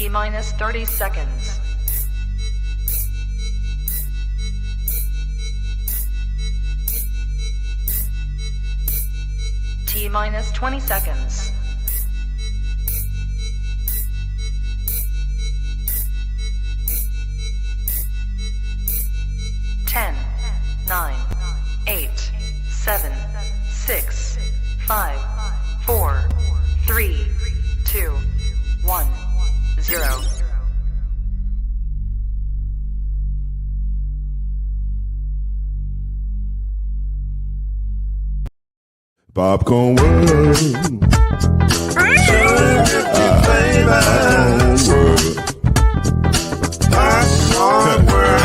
T-minus 30 seconds. T-minus 20 seconds. Ten, 9, 8, 7, 6, 5, 4, 3, 2, 1, 0. Popcorn World. Popcorn World.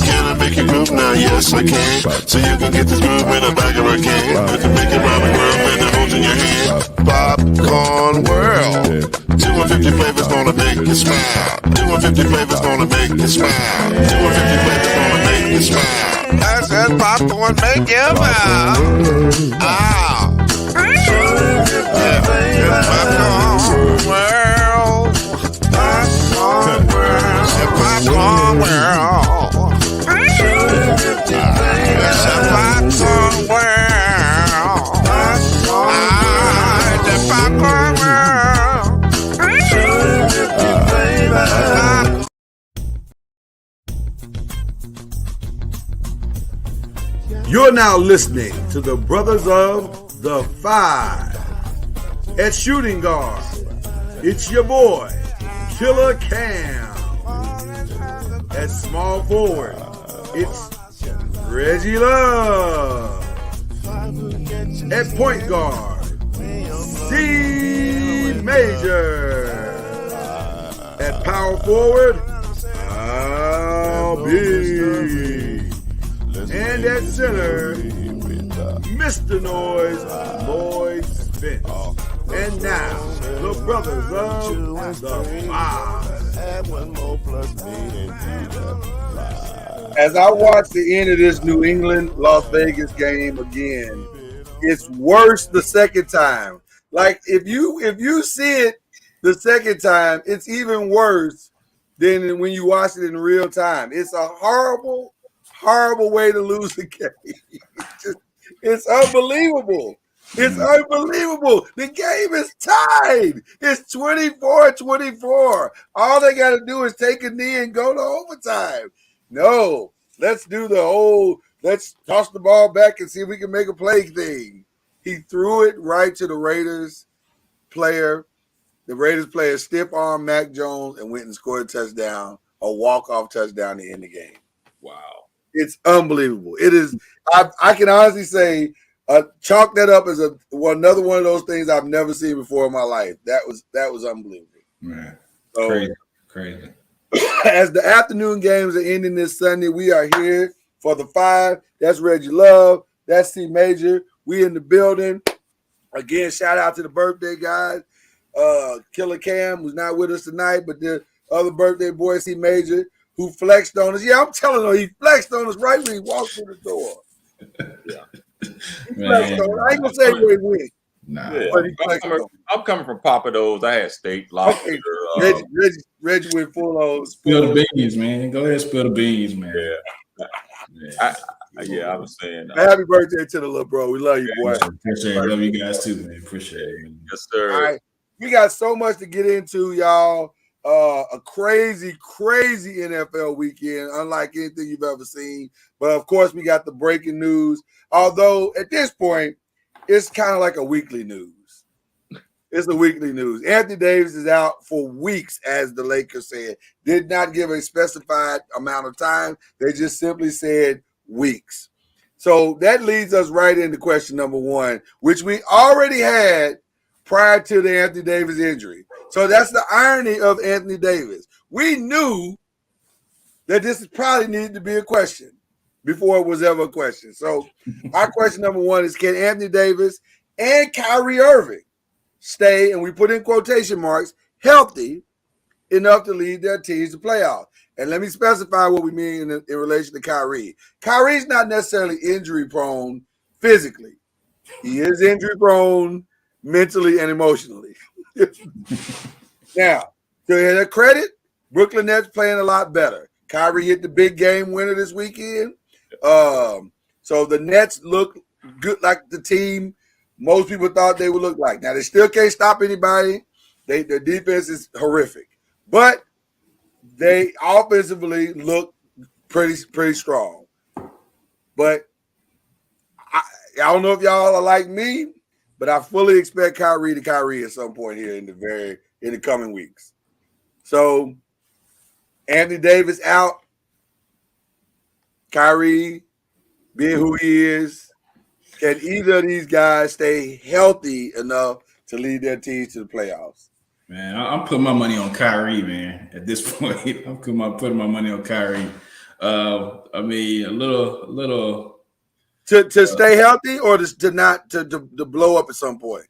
Can I make you move now? Yes, I can. So you can get this move in the back of a can. You can make it round the world and it holds in your hand. Popcorn World. 250 flavors gonna make you smile. 250 flavors gonna make you smile. 250 flavors gonna make you smile. That's that popcorn make you smile. Ah. Yeah, Popcorn World. Popcorn World. Popcorn World. It's a popcorn world. The popcorn world. You're now listening to the Brothers of the Five. At shooting guard, it's your boy, Killer Cam. At small forward, it's Reggie Love. At point guard, C Major. At power forward, Al B. And at center, Mr. Noise, Lloyd Spence. And now, the Brothers of the Five. As I watch the end of this New England-Las Vegas game again, it's worse the second time. Like, if you see it the second time, it's even worse than when you watch it in real time. It's a horrible, horrible way to lose the game. It's unbelievable. It's unbelievable. The game is tied. It's 24-24. All they got to do is take a knee and go to overtime. No, let's do let's toss the ball back and see if we can make a play thing. He threw it right to the Raiders player. The Raiders player stiff arm Mac Jones and went and scored a touchdown, a walk-off touchdown to end the game. Wow. It's unbelievable. It is. I can honestly say, chalk that up as another one of those things I've never seen before in my life. That was unbelievable. Man, so, crazy. As the afternoon games are ending this Sunday, we are here for the Five. That's Reggie Love. That's C Major. We in the building. Again, shout out to the birthday guys. Killer Cam, who's not with us tonight, but the other birthday boy, C Major, who flexed on us. Yeah, I'm telling you, he flexed on us right when he walked through the door. Yeah. I ain't gonna say where he went. Nah. Yeah. I'm coming from Papados. I had steak, lobster. Okay. Reggie went full on. Spill the beans, man. Go ahead, spill the beans, man. Yeah. I was saying. Happy birthday to the little bro. We love you, boy. Appreciate it. Love you guys too, man. Appreciate it, man. Yes, sir. All right. We got so much to get into, y'all. A crazy NFL weekend, unlike anything you've ever seen. But of course, we got the breaking news. Although at this point, it's kind of like a weekly news. It's a weekly news. Anthony Davis is out for weeks, as the Lakers said. Did not give a specified amount of time. They just simply said weeks. So that leads us right into question number one, which we already had prior to the Anthony Davis injury. So that's the irony of Anthony Davis. We knew that this probably needed to be a question before it was ever a question. So our question number one is, can Anthony Davis and Kyrie Irving stay, and we put in quotation marks, healthy enough to lead their teams to playoffs. And let me specify what we mean in relation to Kyrie. Kyrie's not necessarily injury prone physically. He is injury prone mentally and emotionally. Now, to their credit, Brooklyn Nets playing a lot better. Kyrie hit the big game winner this weekend. So the Nets look good, like the team most people thought they would look like. Now, they still can't stop anybody. Their defense is horrific. But they offensively look pretty strong. But I don't know if y'all are like me, but I fully expect Kyrie to Kyrie at some point here in the coming weeks. So Anthony Davis out. Kyrie being who he is. Can either of these guys stay healthy enough to lead their teams to the playoffs? Man, I'm putting my money on Kyrie, man. At this point, I'm putting my money on Kyrie. I mean, a little to stay healthy, or to blow up at some point.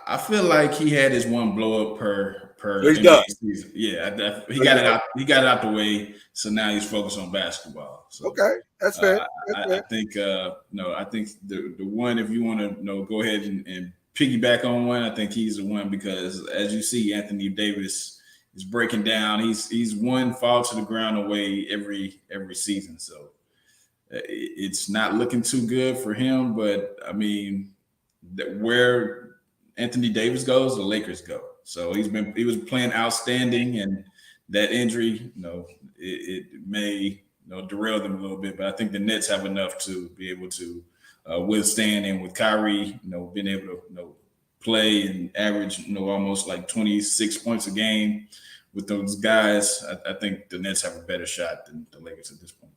I feel like he had his one blow up per He's done. season. Yeah, he got it out. He got it out the way. So now he's focused on basketball. So, okay, that's fair. I think I think the one, if you want to go ahead and piggyback on one, I think he's the one, because as you see, Anthony Davis is breaking down. He's one fall to the ground away every season. So it's not looking too good for him. But I mean, where Anthony Davis goes, the Lakers go. So he was playing outstanding, and that injury, it may derail them a little bit. But I think the Nets have enough to be able to withstand. And with Kyrie, being able to play and average almost like 26 points a game with those guys, I think the Nets have a better shot than the Lakers at this point.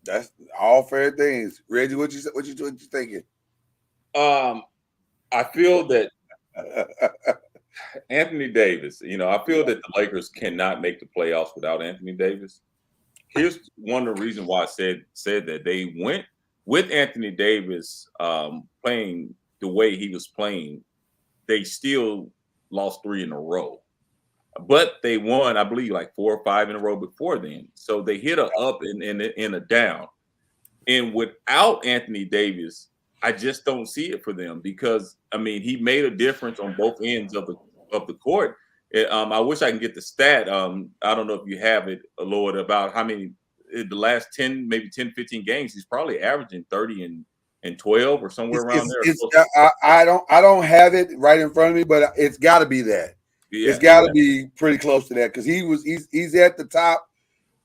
That's all fair things. Reggie, what you thinking? I feel that Anthony Davis, I feel that the Lakers cannot make the playoffs without Anthony Davis. Here's one of the reasons why I said that. They went with Anthony Davis playing the way he was playing. They still lost 3 in a row, but they won, I believe, like 4 or 5 in a row before then. So they hit a up and a down. And without Anthony Davis, I just don't see it for them, because he made a difference on both ends of the court. I wish I can get the stat. I don't know if you have it, Lord, about how many the last 10, maybe 10, 15 games, he's probably averaging 30 and 12 or somewhere around there. I don't have it right in front of me, but it's got to be that. Yeah, it's got to be pretty close to that, because he's at the top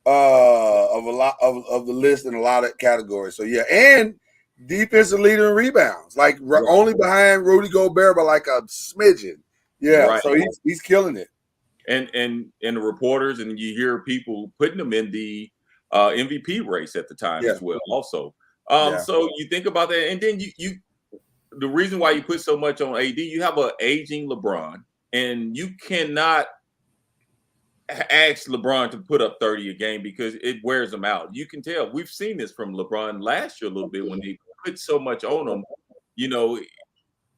of a lot of the list in a lot of categories. So yeah, and defensive leader in rebounds, like only behind Rudy Gobert by like a smidgen. Yeah, right. So he's killing it. And the reporters, and you hear people putting him in the MVP race at the time as well. Also, so you think about that, and then you the reason why you put so much on AD, you have an aging LeBron, and you cannot ask LeBron to put up 30 a game, because it wears him out. You can tell. We've seen this from LeBron last year a little bit, when he put so much on him.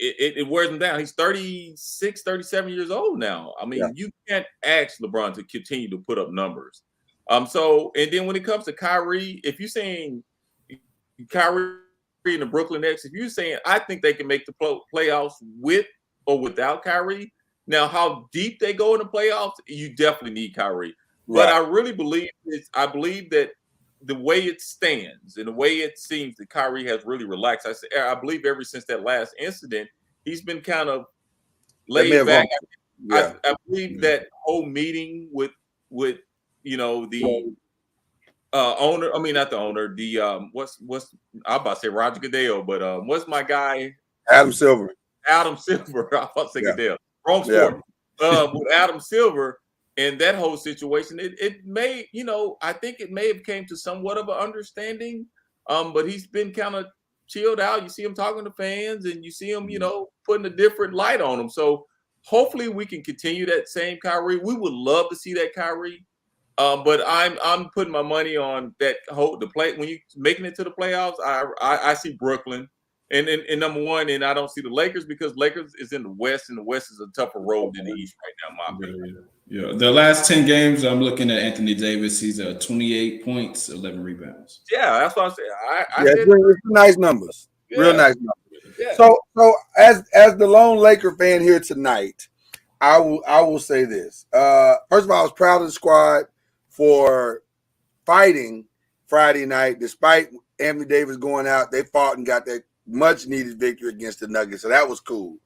It wears him down. He's 36, 37 years old now. You can't ask LeBron to continue to put up numbers. So, and then when it comes to Kyrie, if you're saying Kyrie and the Brooklyn Nets, if you're saying I think they can make the playoffs with or without Kyrie, now how deep they go in the playoffs, you definitely need Kyrie. Right. But I really believe that the way it stands and the way it seems that Kyrie has really relaxed. I believe ever since that last incident, he's been kind of laid back. Yeah. I believe that whole meeting with the owner. I mean, not the owner. The what's I'm about to say Roger Goodell, but what's my guy? Adam Silver. Adam Silver. I was thinking Goodell. Wrong sport. With Adam Silver. And that whole situation, it may, I think it may have came to somewhat of an understanding, but he's been kind of chilled out. You see him talking to fans, and you see him, putting a different light on him. So hopefully we can continue that same Kyrie. We would love to see that Kyrie, but I'm putting my money on that the play when you making it to the playoffs. I see Brooklyn, And number one, and I don't see the Lakers because Lakers is in the West, and the West is a tougher road than the East right now, in my opinion. Yeah, the last 10 games, I'm looking at Anthony Davis. He's 28 points, 11 rebounds. Yeah, that's what I'm saying. I Yeah, said, it's nice numbers. Yeah. Real nice numbers. yeah. So as the lone Laker fan here tonight, I will say this. First of all, I was proud of the squad for fighting Friday night. Despite Anthony Davis going out, they fought and got that much needed victory against the Nuggets. So that was cool.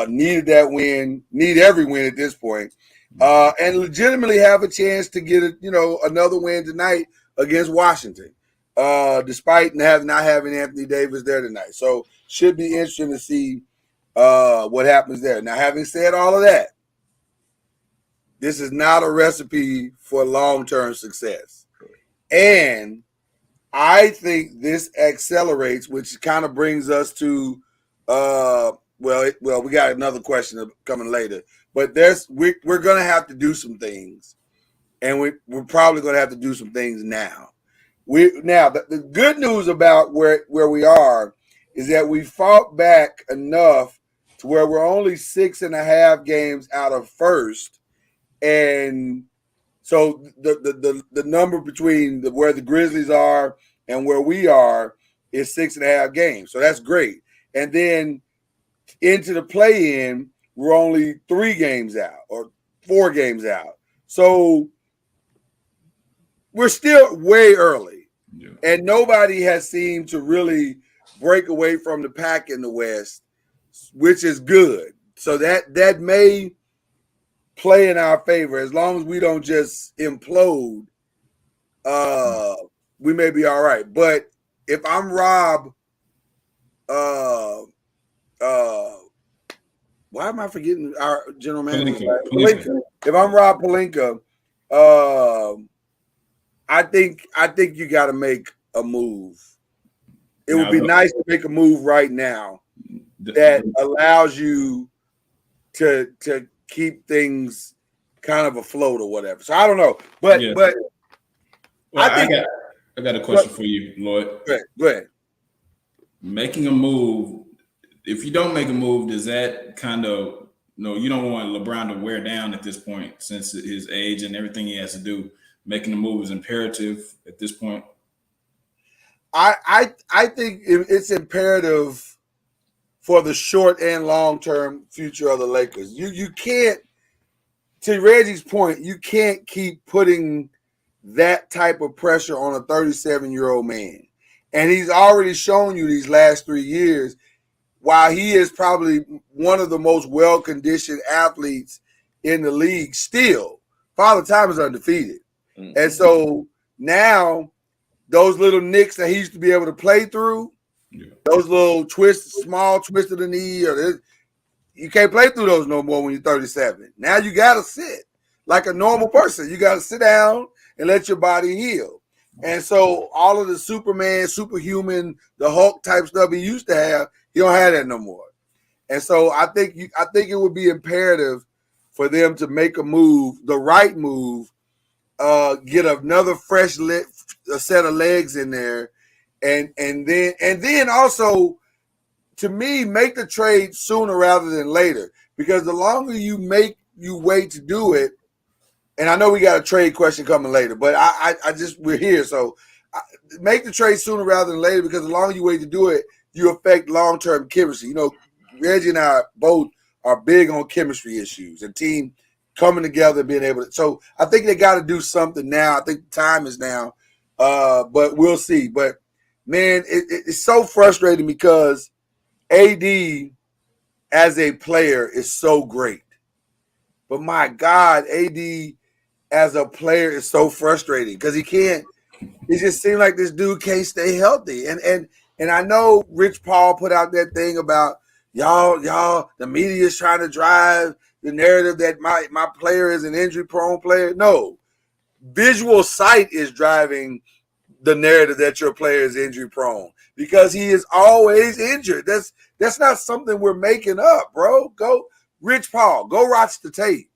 Needed that win, need every win at this point. And legitimately have a chance to get another win tonight against Washington. Despite not having Anthony Davis there tonight. So should be interesting to see what happens there. Now, having said all of that, this is not a recipe for long-term success. And I think this accelerates, which kind of brings us to we got another question coming later. But we're going to have to do some things, and we're probably going to have to do some things now. The good news about where we are is that we fought back enough to where we're only 6.5 games out of first, and so the number between where the Grizzlies are and where we are is 6.5 games. So that's great. And then into the play-in, we're only 3 games out or 4 games out. So we're still way early. Yeah. And nobody has seemed to really break away from the pack in the West, which is good. So that may play in our favor. As long as we don't just implode, we may be all right. But if I'm Rob, why am I forgetting our general manager? Pelinka. If I'm Rob Pelinka, I think you got to make a move. It would be nice to make a move right now that allows you to keep things kind of afloat or whatever. So I don't know, but I got a question for you, Lloyd. Go ahead. Making a move. If you don't make a move, does that kind of you don't want LeBron to wear down at this point since his age and everything he has to do. Making a move is imperative at this point. I think it's imperative for the short and long term future of the Lakers. You can't, to Reggie's point, you can't keep putting that type of pressure on a 37-year-old man. And he's already shown you these last 3 years, while he is probably one of the most well-conditioned athletes in the league still, Father Time is undefeated. Mm-hmm. And so now those little nicks that he used to be able to play through, those little small twist of the knee, you can't play through those no more when you're 37. Now you got to sit like a normal person. You got to sit down and let your body heal. And so all of the Superman, superhuman, the Hulk type stuff he used to have, he don't have that no more. And so I think it would be imperative for them to make a move, the right move, get another fresh set of legs in there, and then also, to me, make the trade sooner rather than later, because the longer you wait to do it, and I know we got a trade question coming later, but we're here, so make the trade sooner rather than later, because the longer you wait to do it, you affect long-term chemistry. Reggie and I both are big on chemistry issues and team coming together, being able to. So I think they got to do something now. I think the time is now, but we'll see. But man, it's so frustrating because AD as a player is so great, but my God, AD as a player is so frustrating because he can't. It just seems like this dude can't stay healthy, and I know Rich Paul put out that thing about y'all. The media is trying to drive the narrative that my player is an injury-prone player. No, visual sight is driving the narrative that your player is injury-prone because he is always injured. That's not something we're making up, bro. Go Rich Paul. Go watch the tape.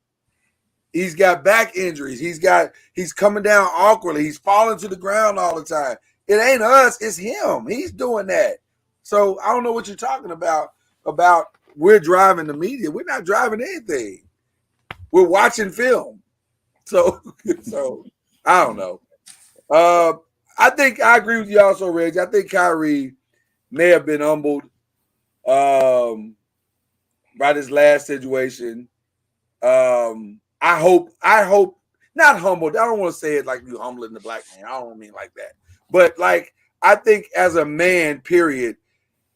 He's got back injuries. He's coming down awkwardly. He's falling to the ground all the time. It ain't us. It's him. He's doing that. So I don't know what you're talking about we're driving the media. We're not driving anything. We're watching film. So I don't know. I think I agree with you also, Reg. I think Kyrie may have been humbled by this last situation. I hope not humbled. I don't want to say it like you humbling the black man. I don't mean like that. But like I think as a man, period,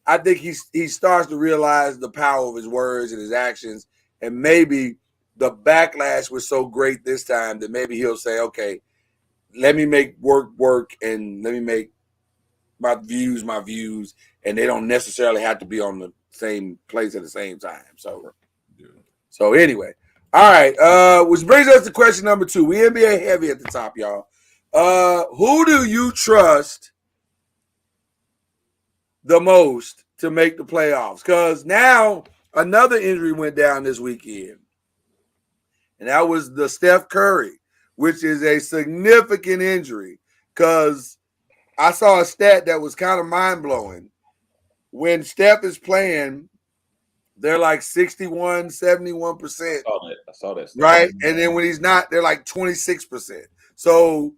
I think he starts to realize the power of his words and his actions, and maybe the backlash was so great this time that maybe he'll say, okay, let me make work and let me make my views, and they don't necessarily have to be on the same place at the same time. So anyway, all right. Which brings us to question number 2. We NBA heavy at the top, y'all. Who do you trust the most to make the playoffs? Because now another injury went down this weekend, and that was the Steph Curry, which is a significant injury. Because I saw a stat that was kind of mind-blowing. When Steph is playing, they're like 61, 71%. I saw that. Right? And then when he's not, they're like 26%. So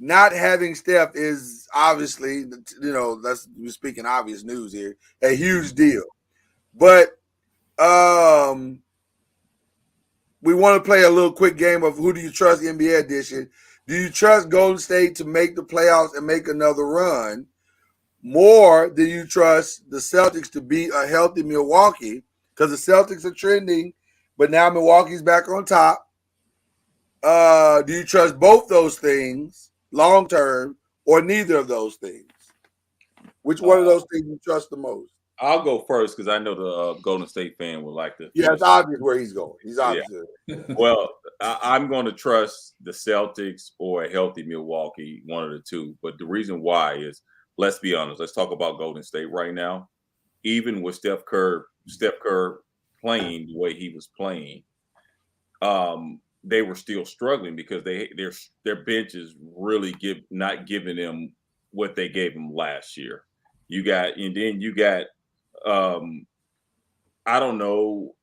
not having Steph is obviously, we're speaking obvious news here, a huge deal. But we want to play a little quick game of who do you trust NBA edition. Do you trust Golden State to make the playoffs and make another run? More do you trust the Celtics to beat a healthy Milwaukee? Because the Celtics are trending, but now Milwaukee's back on top. Do you trust both those things long term or neither of those things? Which one of those things you trust the most? I'll go first because I know the Golden State fan would like to. Yeah, it's obvious where he's going. He's obvious. Yeah. Well, I'm going to trust the Celtics or a healthy Milwaukee, one of the two. But the reason why is, let's be honest. Let's talk about Golden State right now. Even with Steph Curry playing the way he was playing, they were still struggling because their bench is really not giving them what they gave them last year. You got I don't know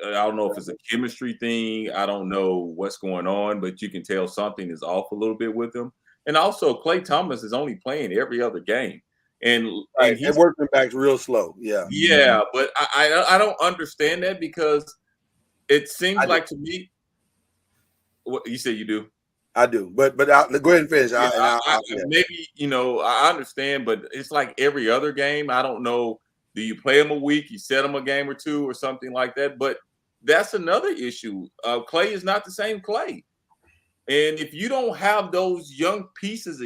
if it's a chemistry thing. I don't know what's going on, but you can tell something is off a little bit with him. And also, Klay Thomas is only playing every other game, and he's working back real slow. Yeah, but I don't understand that because it seems like to me. What you say you do? I do, but go ahead and finish. Maybe I understand, but it's like every other game. I don't know. Do you play him a week? You set him a game or two or something like that. But that's another issue. Klay is not the same Klay. And if you don't have those young pieces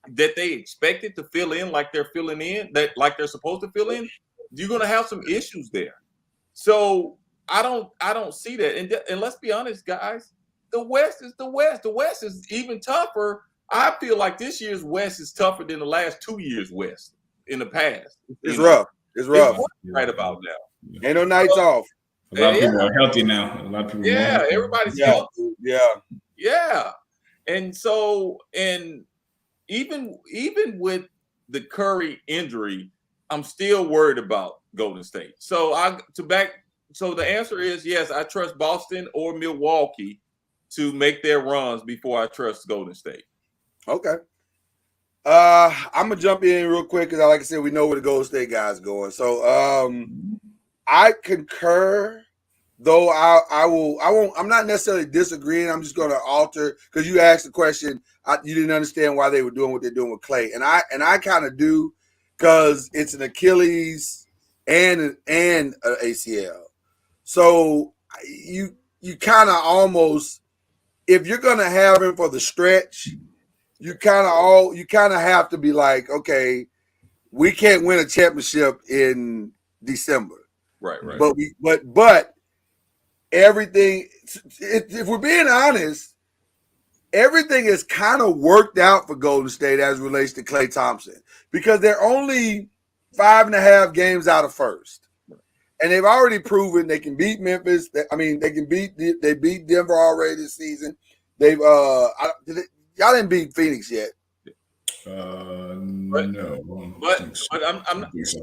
that they expected to fill in like they're filling in, like they're supposed to fill in, you're going to have some issues there. So I don't see that. And let's be honest, guys, the West is the West. The West is even tougher. I feel like this year's West is tougher than the last 2 years' West in the past. It's rough. It's rough. Right about now. Ain't no nights off. A lot of people are healthy now. A lot of people. Yeah, everybody's healthy. Yeah. And so, and even with the Curry injury, I'm still worried about Golden State. So the answer is yes, I trust Boston or Milwaukee to make their runs before I trust Golden State. Okay. I'm gonna jump in real quick because, like I said, we know where the Golden State guys going. So I concur, though I won't. I'm not necessarily disagreeing. I'm just gonna alter because you asked the question. You didn't understand why they were doing what they're doing with Klay, and I kind of do because it's an Achilles and an ACL. So you kind of almost, if you're gonna have him for the stretch, you kind of have to be like, okay, we can't win a championship in December, right. But everything, if we're being honest, everything is kind of worked out for Golden State as it relates to Klay Thompson because they're only 5.5 games out of first. And they've already proven they can beat Memphis. They beat Denver already this season. Y'all didn't beat Phoenix yet. But- No. I don't But think so. but I don't think so.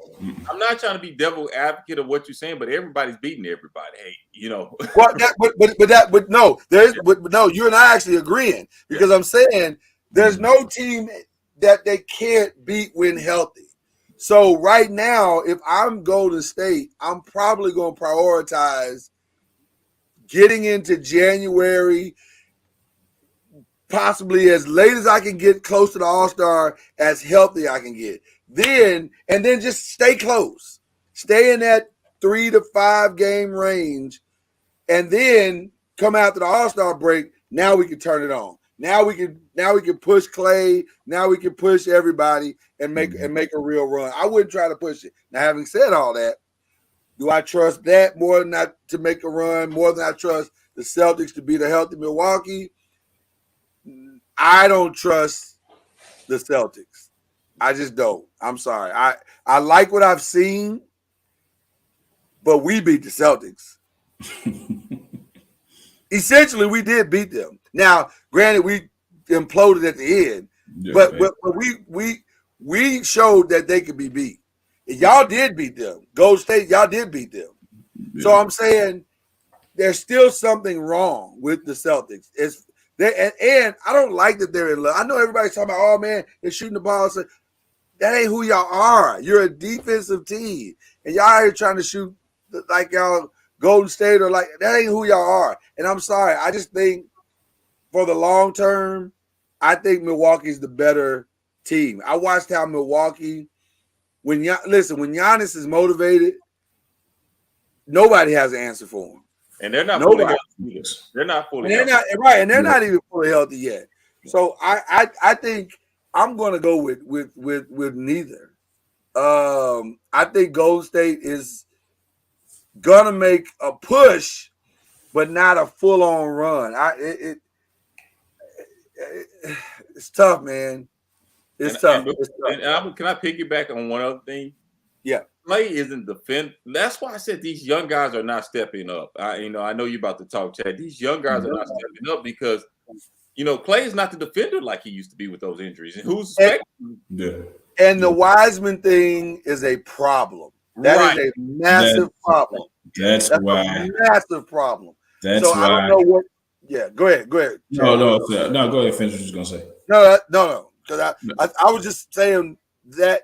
I'm not trying to be devil advocate of what you're saying, but everybody's beating everybody. Hey, you know. Well, but no, but no, you and I actually agreeing because I'm saying there's no team that they can't beat when healthy. So right now, if I'm Golden State, I'm probably going to prioritize getting into January, possibly as late as I can get close to the All-Star, as healthy I can get. Then just stay close. Stay in that 3 to 5 game range, and then come after the All-Star break. Now we can turn it on. Now we can push Clay. Now we can push everybody and make a real run. I wouldn't try to push it. Now, having said all that, do I trust that more than not to make a run, more than I trust the Celtics to beat a healthy Milwaukee? I don't trust the Celtics. I just don't. I'm sorry. I like what I've seen, but we beat the Celtics. Essentially, we did beat them. Now, granted, we imploded at the end, but we showed that they could be beat. Y'all did beat them. Gold State, y'all did beat them. Yeah. So I'm saying there's still something wrong with the Celtics. And I don't like that they're in love. I know everybody's talking about, oh man, they're shooting the ball. So that ain't who y'all are. You're a defensive team, and y'all out here trying to shoot like y'all Golden State or like that ain't who y'all are. And I'm sorry. I just think for the long term, I think Milwaukee's the better team. I watched how Milwaukee, when Giannis is motivated, nobody has an answer for him. And they're not fully healthy. They're not fully healthy. And they're not even fully healthy yet. So I think I'm going to go with neither. I think Golden State is gonna make a push, but not a full-on run. It's tough, man. It's tough. Can I piggyback on one other thing? Yeah. Clay isn't defend. That's why I said these young guys are not stepping up. I know you're about to talk, Chad. These young guys are not stepping up because Clay is not the defender like he used to be with those injuries. And who's expecting? Yeah. And the Wiseman thing is a problem. That is a massive problem. That's why. A massive problem. That's so why. I don't know what. Yeah, go ahead. No. Go ahead. Finish what you're gonna say. No. Because I was just saying that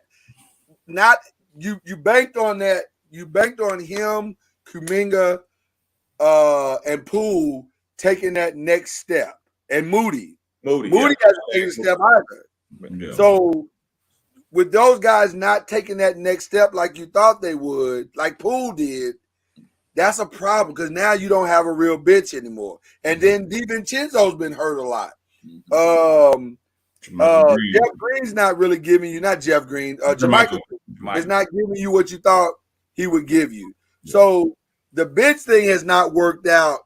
not you banked on that. You banked on him, Kuminga, and Poole taking that next step, and Moody hasn't taken a step either. Yeah. So with those guys not taking that next step like you thought they would, like Poole did, that's a problem because now you don't have a real bench anymore. And then DiVincenzo's been hurt a lot. Jeff Green's not really giving you, not Jeff Green, JaMychal is not giving you what you thought he would give you. Yeah. So the bench thing has not worked out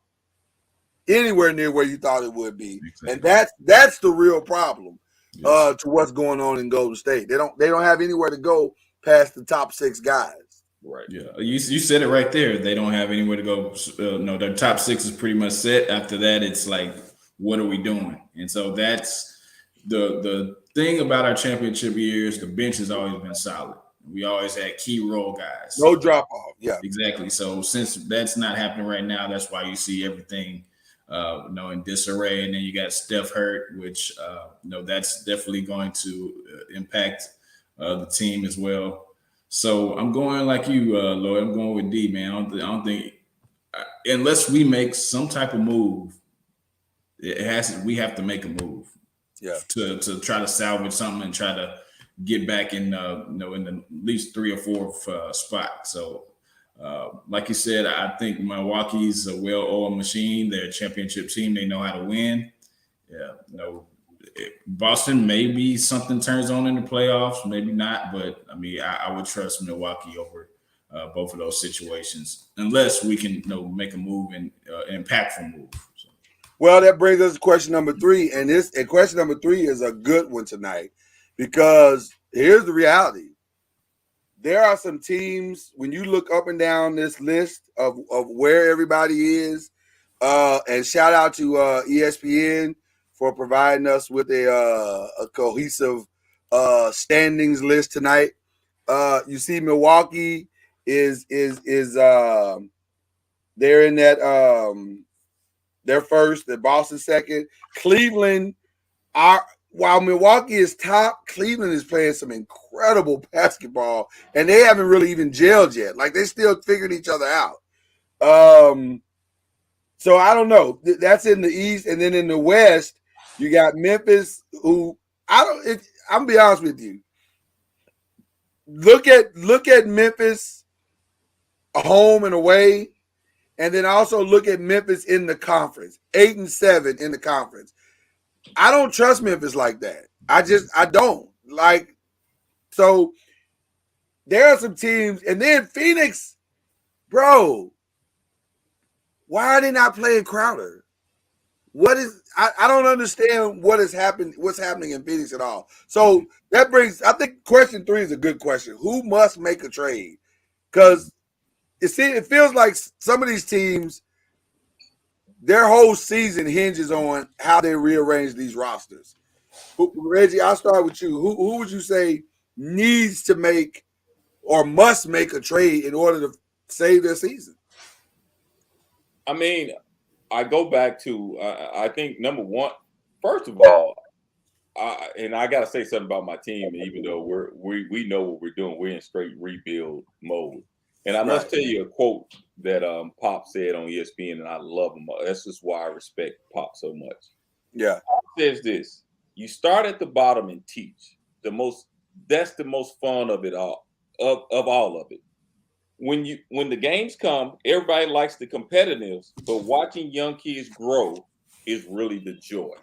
anywhere near where you thought it would be. Exactly. And that's the real problem. To what's going on in Golden State. They don't have anywhere to go past the top 6 guys. Right. Yeah. You said it right there. They don't have anywhere to go. Their top 6 is pretty much set. After that, it's like, what are we doing? And so that's the thing about our championship years. The bench has always been solid. We always had key role guys. No drop off. Yeah. Exactly. So since that's not happening right now, that's why you see everything in disarray, and then you got Steph hurt, which that's definitely going to impact the team as well. So I'm going like you, Lloyd. I'm going with D, man. I don't think unless we make some type of move, we have to make a move, to try to salvage something and try to get back in in the at least 3 or 4th spot. So. Like you said, I think Milwaukee's a well-oiled machine. They're a championship team. They know how to win. Yeah, Boston, maybe something turns on in the playoffs, maybe not. But, I would trust Milwaukee over both of those situations unless we can make a move and impactful move. So. Well, that brings us to question number 3. And question number 3 is a good one tonight because here's the reality. There are some teams, when you look up and down this list of where everybody is, and shout out to ESPN for providing us with a cohesive standings list tonight. You see Milwaukee is they're in that they're first, the Boston second. Cleveland while Milwaukee is top, Cleveland is playing some incredible basketball, and they haven't really even gelled yet. Like, they still figuring each other out. So I don't know. That's in the East, and then in the West, you got Memphis, who I'm gonna be honest with you. Look at Memphis home and away, and then also look at Memphis in the conference. 8-7 in the conference. I don't trust Memphis like that. I don't. Like, so there are some teams, and then Phoenix, bro. Why are they not playing Crowder? I don't understand what's happening in Phoenix at all. So that brings, I think question 3 is a good question. Who must make a trade? Because it feels like some of these teams, their whole season hinges on how they rearrange these rosters. Reggie, I'll start with you. Who would you say needs to make or must make a trade in order to save their season? I mean, I go back to I think number one, first of all, and I got to say something about my team. Even though we know what we're doing, we're in straight rebuild mode. And I must tell you a quote that Pop said on ESPN, and I love him. That's just why I respect Pop so much. Yeah, Pop says this: you start at the bottom and teach. That's the most fun of it all, of all of it. When the games come, everybody likes the competitiveness, but watching young kids grow is really the joy.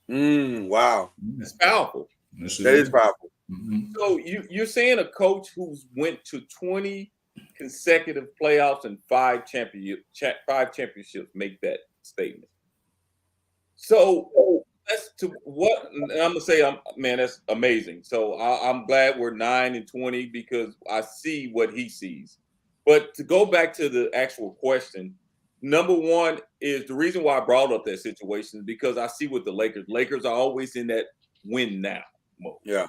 Wow, it's powerful. That is powerful. Mm-hmm. So you're saying a coach who's went to 20 consecutive playoffs and 5 championships make that statement. So that's to what I'm gonna say. Man, that's amazing. So I'm glad we're 9-20 because I see what he sees. But to go back to the actual question, number one is the reason why I brought up that situation is because I see what the Lakers are always in that win now mode. Yeah.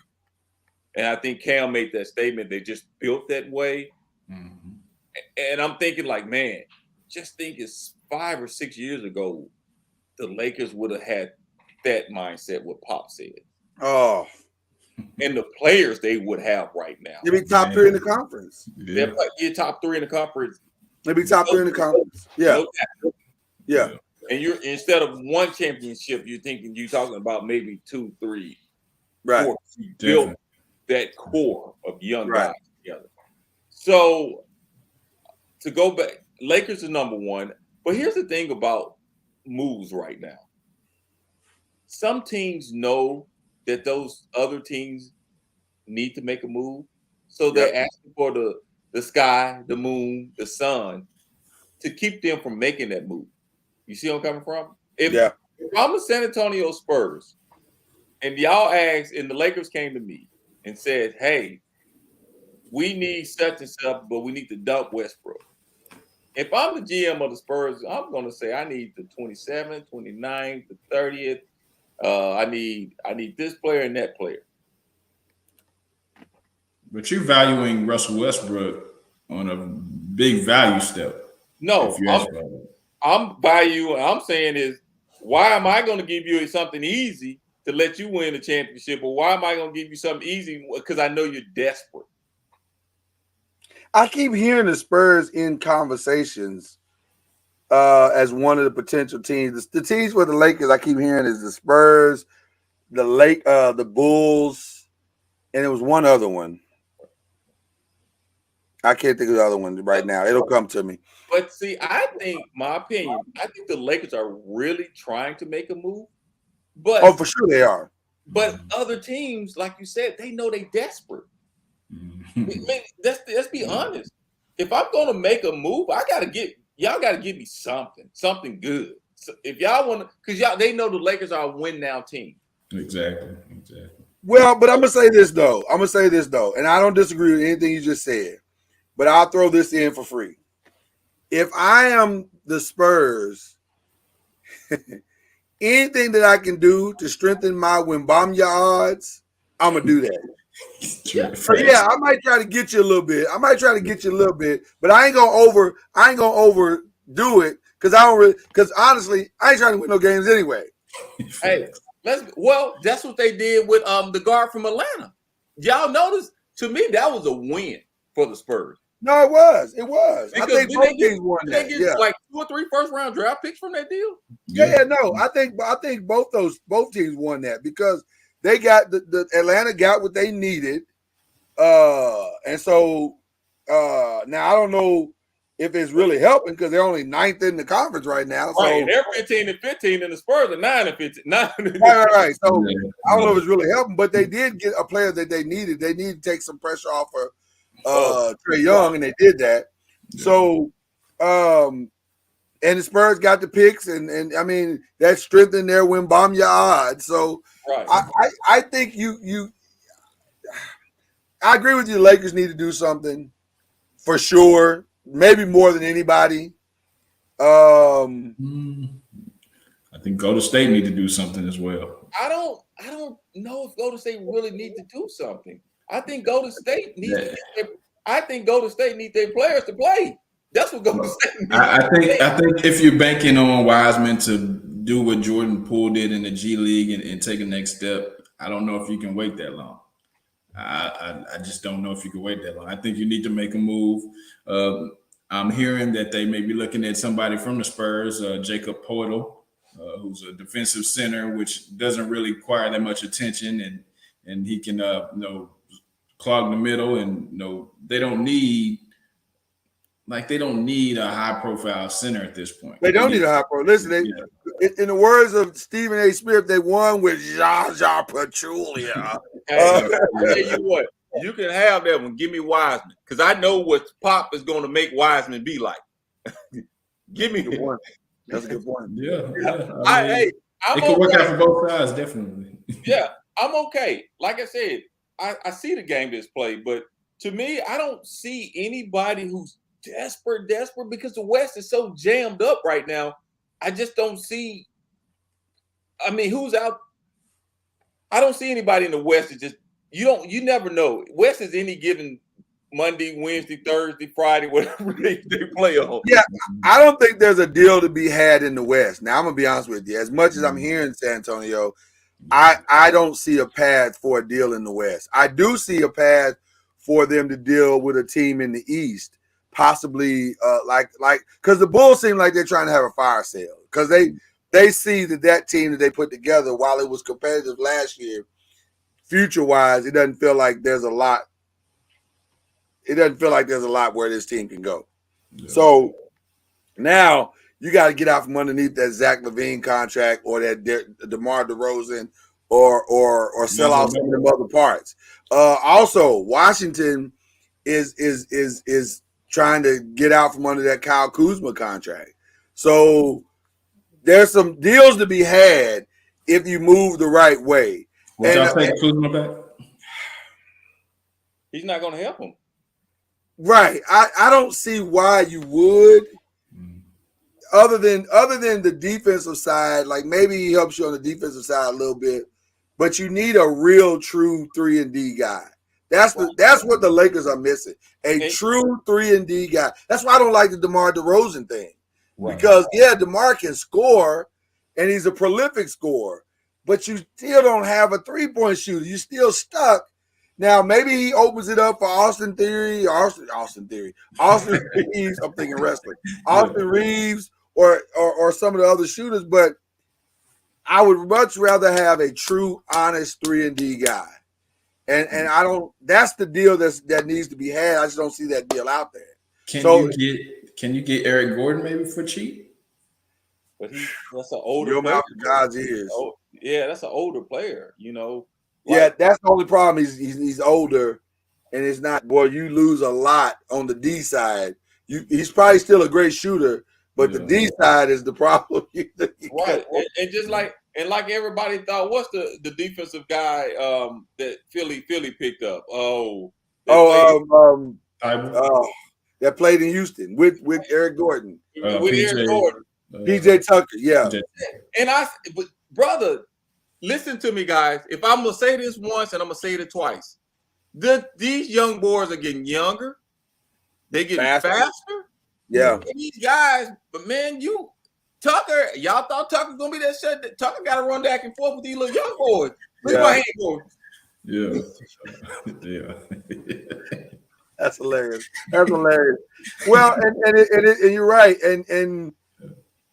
And I think Cam made that statement. They just built that way. Mm-hmm. And I'm thinking like, man, just think it's 5 or 6 years ago, the Lakers would have had that mindset, what Pop said. Oh. And the players they would have right now. They'd be top 3 in the conference. Yeah. You're top 3 in the conference. They'd be top 3 in the conference. Yeah. Yeah. And you're instead of 1 championship, you're talking about maybe 2, 3, right. 4. You built that core of young guys together. So to go back, Lakers are number 1. But here's the thing about moves right now. Some teams know that those other teams need to make a move. So they're asking for the sky, the moon, the sun to keep them from making that move. You see where I'm coming from? If I'm a San Antonio Spurs and y'all asked, and the Lakers came to me and said, hey, we need such and such, but we need to dump Westbrook. If I'm the GM of the Spurs, I'm going to say I need the 27th, 29th, the 30th. I need this player and that player. But you're valuing Russell Westbrook on a big value step. No, I'm saying is, why am I going to give you something easy to let you win a championship, or why am I going to give you something easy because I know you're desperate? I keep hearing the Spurs in conversations as one of the potential teams. The teams with the Lakers I keep hearing is the Spurs, the Bulls, and it was one other one. I can't think of the other one right now. It'll come to me. But see, I think the Lakers are really trying to make a move. But for sure they are. But other teams, like you said, they know they're desperate. Let's be honest. If I'm going to make a move, y'all got to give me something good. So if y'all want to, because they know the Lakers are a win now team. Exactly. Well, but I'm gonna say this though, and I don't disagree with anything you just said, but I'll throw this in for free. If I am the Spurs, anything that I can do to strengthen my Wembanyama odds, I'm gonna do that. So yeah, I might try to get you a little bit. But I ain't gonna overdo it because honestly, I ain't trying to win no games anyway. Hey, that's what they did with the guard from Atlanta. Y'all notice? To me, that was a win for the Spurs. No, it was. I think Because both teams won they that. get Yeah. like 2 or 3 first-round draft picks from that deal. No. I think both teams won that because they got the Atlanta got what they needed. And so now I don't know if it's really helping because they're only 9th in the conference right now. So Right, they're 15-15, and the Spurs are 9-15. Right. So I don't know if it's really helping, but they did get a player that they needed. They needed to take some pressure off of Trae Young, and they did that. So and the Spurs got the picks, and I mean that strengthened their Wembanyama odds. So Right. I think I agree with you. The Lakers need to do something for sure, maybe more than anybody. I think Golden State need to do something as well. I don't know if Golden State really need to do something. I think Golden State needs their players to play. That's what Golden State needs. I think if you're banking on Wiseman to do what Jordan Poole did in the G League and take a next step, I don't know if you can wait that long. I just don't know if you can wait that long. I think you need to make a move. I'm hearing that they may be looking at somebody from the Spurs, Jacob Poeltl, who's a defensive center, which doesn't really require that much attention, and he can clog the middle, and they don't need a high profile center at this point. They don't need a high profile. Listen, in the words of Stephen A. Smith, they won with Zaza Pachulia. Hey, I tell you what, you can have that one. Give me Wiseman, because I know what Pop is going to make Wiseman be like. Give me one. That's a good point. Yeah. It could work out for both sides, definitely. Yeah, I'm okay. Like I said, I see the game that's played, but to me, I don't see anybody who's desperate because the West is so jammed up right now. I just don't see. I mean, who's out? I don't see anybody in the West that just you never know. West is any given Monday, Wednesday, Thursday, Friday, whatever they play on. Yeah, I don't think there's a deal to be had in the West. Now I'm gonna be honest with you. As much as I'm here in San Antonio, I don't see a path for a deal in the West. I do see a path for them to deal with a team in the East, possibly like because the Bulls seem like they're trying to have a fire sale because they see that team that they put together, while it was competitive last year, future-wise, it doesn't feel like there's a lot. It doesn't feel like there's a lot where this team can go. Yeah. So now you got to get out from underneath that Zach LaVine contract or that DeMar DeRozan or sell out some of them other parts. Also, Washington is trying to get out from under that Kyle Kuzma contract. So there's some deals to be had if you move the right way. Would y'all take Kuzma back? He's not going to help him. Right. I don't see why you would. Other than the defensive side, like maybe he helps you on the defensive side a little bit, but you need a real true 3-and-D guy. That's what the Lakers are missing. A true 3-and-D guy. That's why I don't like the DeMar DeRozan thing. Right. Because DeMar can score and he's a prolific scorer, but you still don't have a 3-point shooter. You're still stuck. Now, maybe he opens it up for Austin Reeves. I'm thinking wrestling. Austin Reeves or some of the other shooters, but I would much rather have a true, honest 3-and-D guy. And I don't. That's the deal that needs to be had. I just don't see that deal out there. Can you get Eric Gordon maybe for cheap? But that's an older player. God's ears. Oh, yeah, that's an older player. Yeah, that's the only problem. He's older, and it's not. Boy, you lose a lot on the D side. He's probably still a great shooter, but the D side is the problem. Right, and just like everybody thought, what's the defensive guy that Philly picked up? That played in Houston with Eric Gordon. With Eric Gordon. PJ Tucker, yeah. But brother, listen to me, guys. If I'm gonna say this once and I'm gonna say it twice, these young boys are getting younger. They getting faster. Yeah. And these guys, but man, Tucker, y'all thought Tucker was gonna be that shit. Tucker got to run back and forth with these little young boys. Look at my hand going. Yeah. That's hilarious. That's hilarious. Well, and you're right, and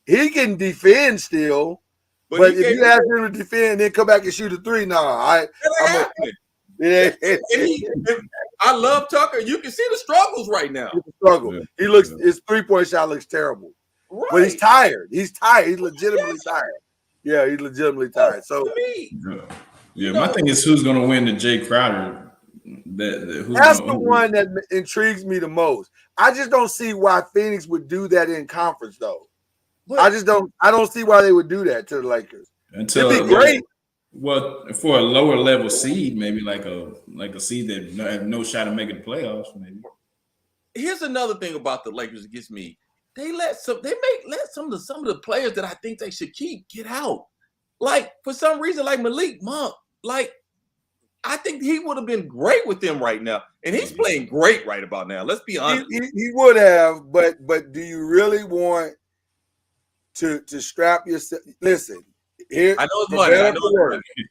he can defend still, but if you ask him to defend and then come back and shoot a three, I love Tucker. You can see the struggles right now. Struggle. Yeah. He looks. His 3-point shot looks terrible, but he's tired. He's tired. He's legitimately tired. Yeah, he's legitimately tired. So, my thing is who's going to win the Jay Crowder. That's the one that intrigues me the most. I just don't see why Phoenix would do that in conference, though. What? I don't see why they would do that to the Lakers. It'd be great. Well, for a lower level seed, maybe like a seed that have no shot of making the playoffs. Maybe. Here's another thing about the Lakers that gets me. They let some of the players that I think they should keep get out. Like for some reason, like Malik Monk, like. I think he would have been great with them right now, and he's playing great right about now. Let's be honest. He would have, but do you really want to strap yourself? Listen, here I know it's money. I know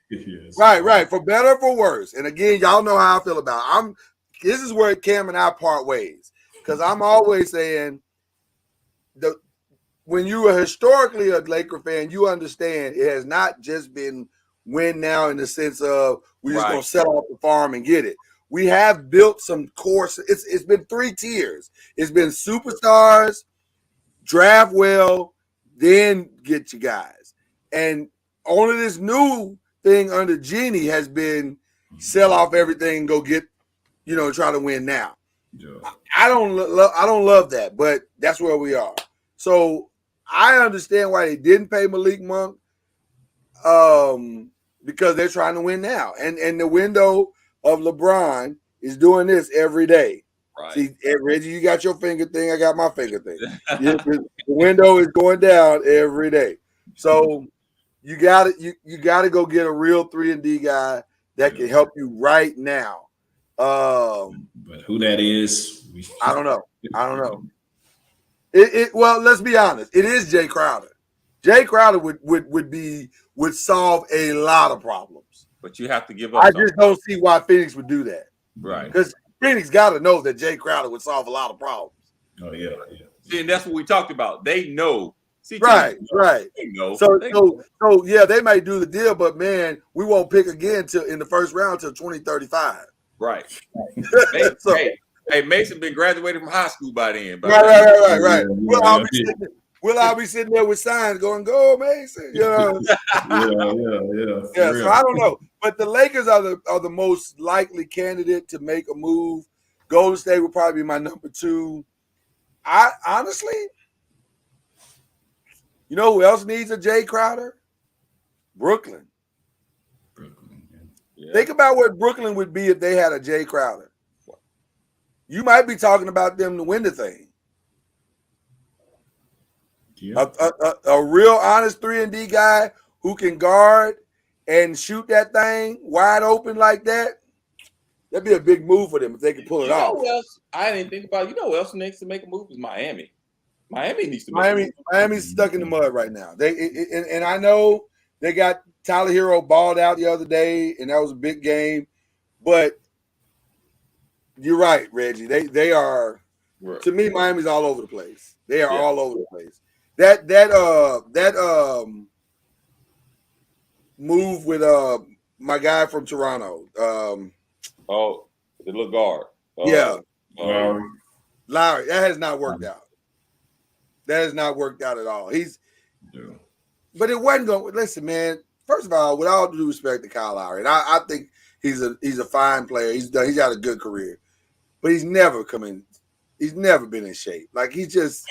it's money. Right. For better or for worse. And again, y'all know how I feel about it. This is where Cam and I part ways because I'm always saying when you are historically a Laker fan, you understand it has not just been win now in the sense of we're just going to sell off the farm and get it. We have built some course. It's been 3 tiers. It's been superstars, draft well, then get you guys. And only this new thing under Genie has been sell off everything and go get, try to win now. Yeah. I don't love that, but that's where we are. So I understand why they didn't pay Malik Monk. Because they're trying to win now. And the window of LeBron is doing this every day. Right. See, Reggie, you got your finger thing, I got my finger thing. The window is going down every day. So you gotta go get a real 3-and-D guy that can help you right now. But who that is, I don't know. Well, let's be honest. It is Jay Crowder. Jay Crowder would solve a lot of problems. But you have to give up. I just don't see why Phoenix would do that. Right. Because Phoenix got to know that Jay Crowder would solve a lot of problems. Oh, yeah. See, and that's what we talked about. They know. See, right. They know. So, yeah, they might do the deal, but, man, we won't pick again in the first round till 2035. Right. Mason been graduated from high school by then. Right. We'll all be sitting there with signs going, "Go Mason!" Yeah. So I don't know, but the Lakers are the most likely candidate to make a move. Golden State would probably be my number 2. I honestly, who else needs a Jay Crowder? Brooklyn. Yeah. Think about what Brooklyn would be if they had a Jay Crowder. You might be talking about them to win the thing. Yeah. A real honest 3-and-D guy who can guard and shoot that thing wide open like that. That'd be a big move for them if they could pull it off. Who else? I didn't think about. Who else needs to make a move is Miami. Miami needs to. Miami's stuck in the mud right now. And I know they got Tyler Hero balled out the other day, and that was a big game. But you're right, Reggie. They are. Right. To me, Miami's all over the place. They are all over the place. That move with my guy from Toronto. The little guard. Lowry. That has not worked out. That has not worked out at all. But it wasn't going. Listen, man. First of all, with all due respect to Kyle Lowry, and I think he's a fine player. He's got a good career, but he's never been in shape. Like he's just.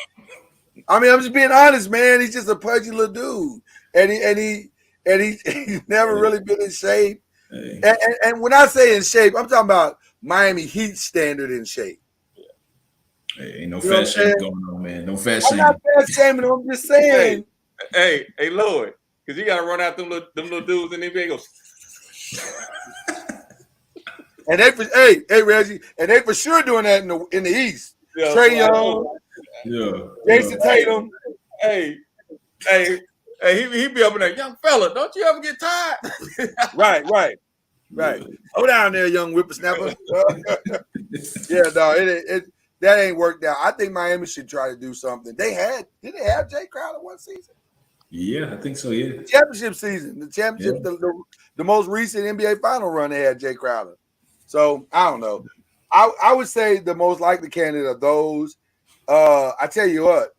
I'm just being honest, man. He's just a pudgy little dude, and he's never really been in shape. Hey. And when I say in shape, I'm talking about Miami Heat standard in shape. Hey, ain't no fat shaming going on, man. No fat shaming. I'm not fat shaming. I'm just saying. Hey, Lloyd. Because you got to run out them little dudes in the NBA. Goes. And they, hey Reggie, and they for sure doing that in the East. Yeah, Trey Young, Jason Tatum. Hey, he be up in there, young fella. Don't you ever get tired? Right. Hold down there, young whippersnapper. Yeah, no, that ain't worked out. I think Miami should try to do something. Did they have Jay Crowder one season? Yeah, I think so. Yeah, Championship season, the most recent NBA final run they had Jay Crowder. So I don't know. I would say the most likely candidate of those. I tell you what,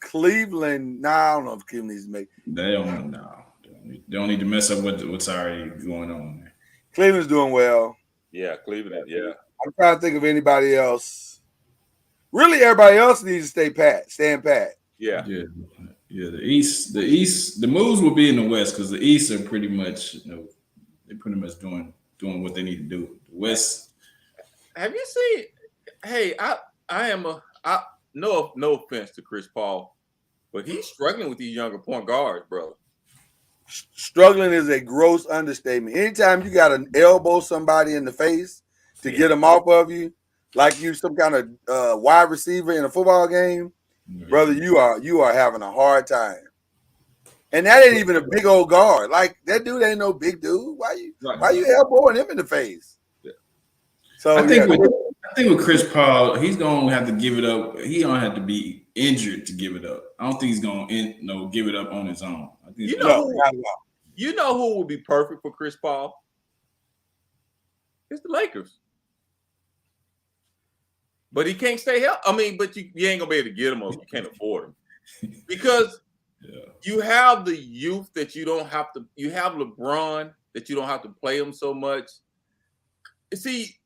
Cleveland. Nah, I don't know if Cleveland needs to make. They don't need to mess up what's already going on there. Cleveland's doing well. Yeah, Cleveland. Yeah. I'm trying to think of anybody else. Really, everybody else needs to stand pat. Yeah. The East. The moves will be in the West because the East are pretty much, they're pretty much doing what they need to do. The West. Have you seen? Hey, no offense to Chris Paul, but he's struggling with these younger point guards, bro. Struggling is a gross understatement. Anytime you got to elbow somebody in the face to get them off of you, like you some kind of wide receiver in a football game, brother, you are having a hard time. And that ain't even a big old guard. Like that dude ain't no big dude. Why you elbowing him in the face? Yeah. So I think with Chris Paul, he's gonna have to give it up. He don't have to be injured to give it up. I don't think he's gonna give it up on his own. I think you know who would be perfect for Chris Paul? It's the Lakers. But he can't stay healthy. I mean, but you ain't gonna be able to get him if you can't afford him. Because you have the youth that you don't have to. You have LeBron that you don't have to play him so much. See,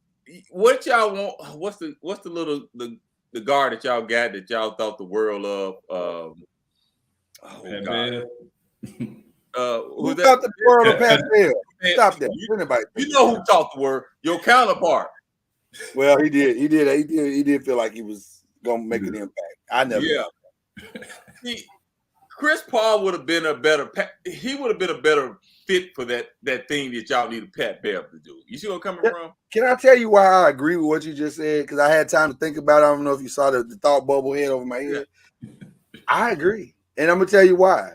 what y'all want? What's the little the guard that y'all got that y'all thought the world of? Who thought the world of Pat Beal? Stop that. Anybody? You know who thought the word? Your counterpart. Well, he did feel like he was gonna make an impact. I never. Yeah. See, Chris Paul would have been a better. He would have been a better fit for that thing that y'all needed Pat Bev to do. You see where I'm coming from? Can I tell you why I agree with what you just said? Because I had time to think about it. I don't know if you saw the thought bubble head over my head. I agree, and I'm gonna tell you why.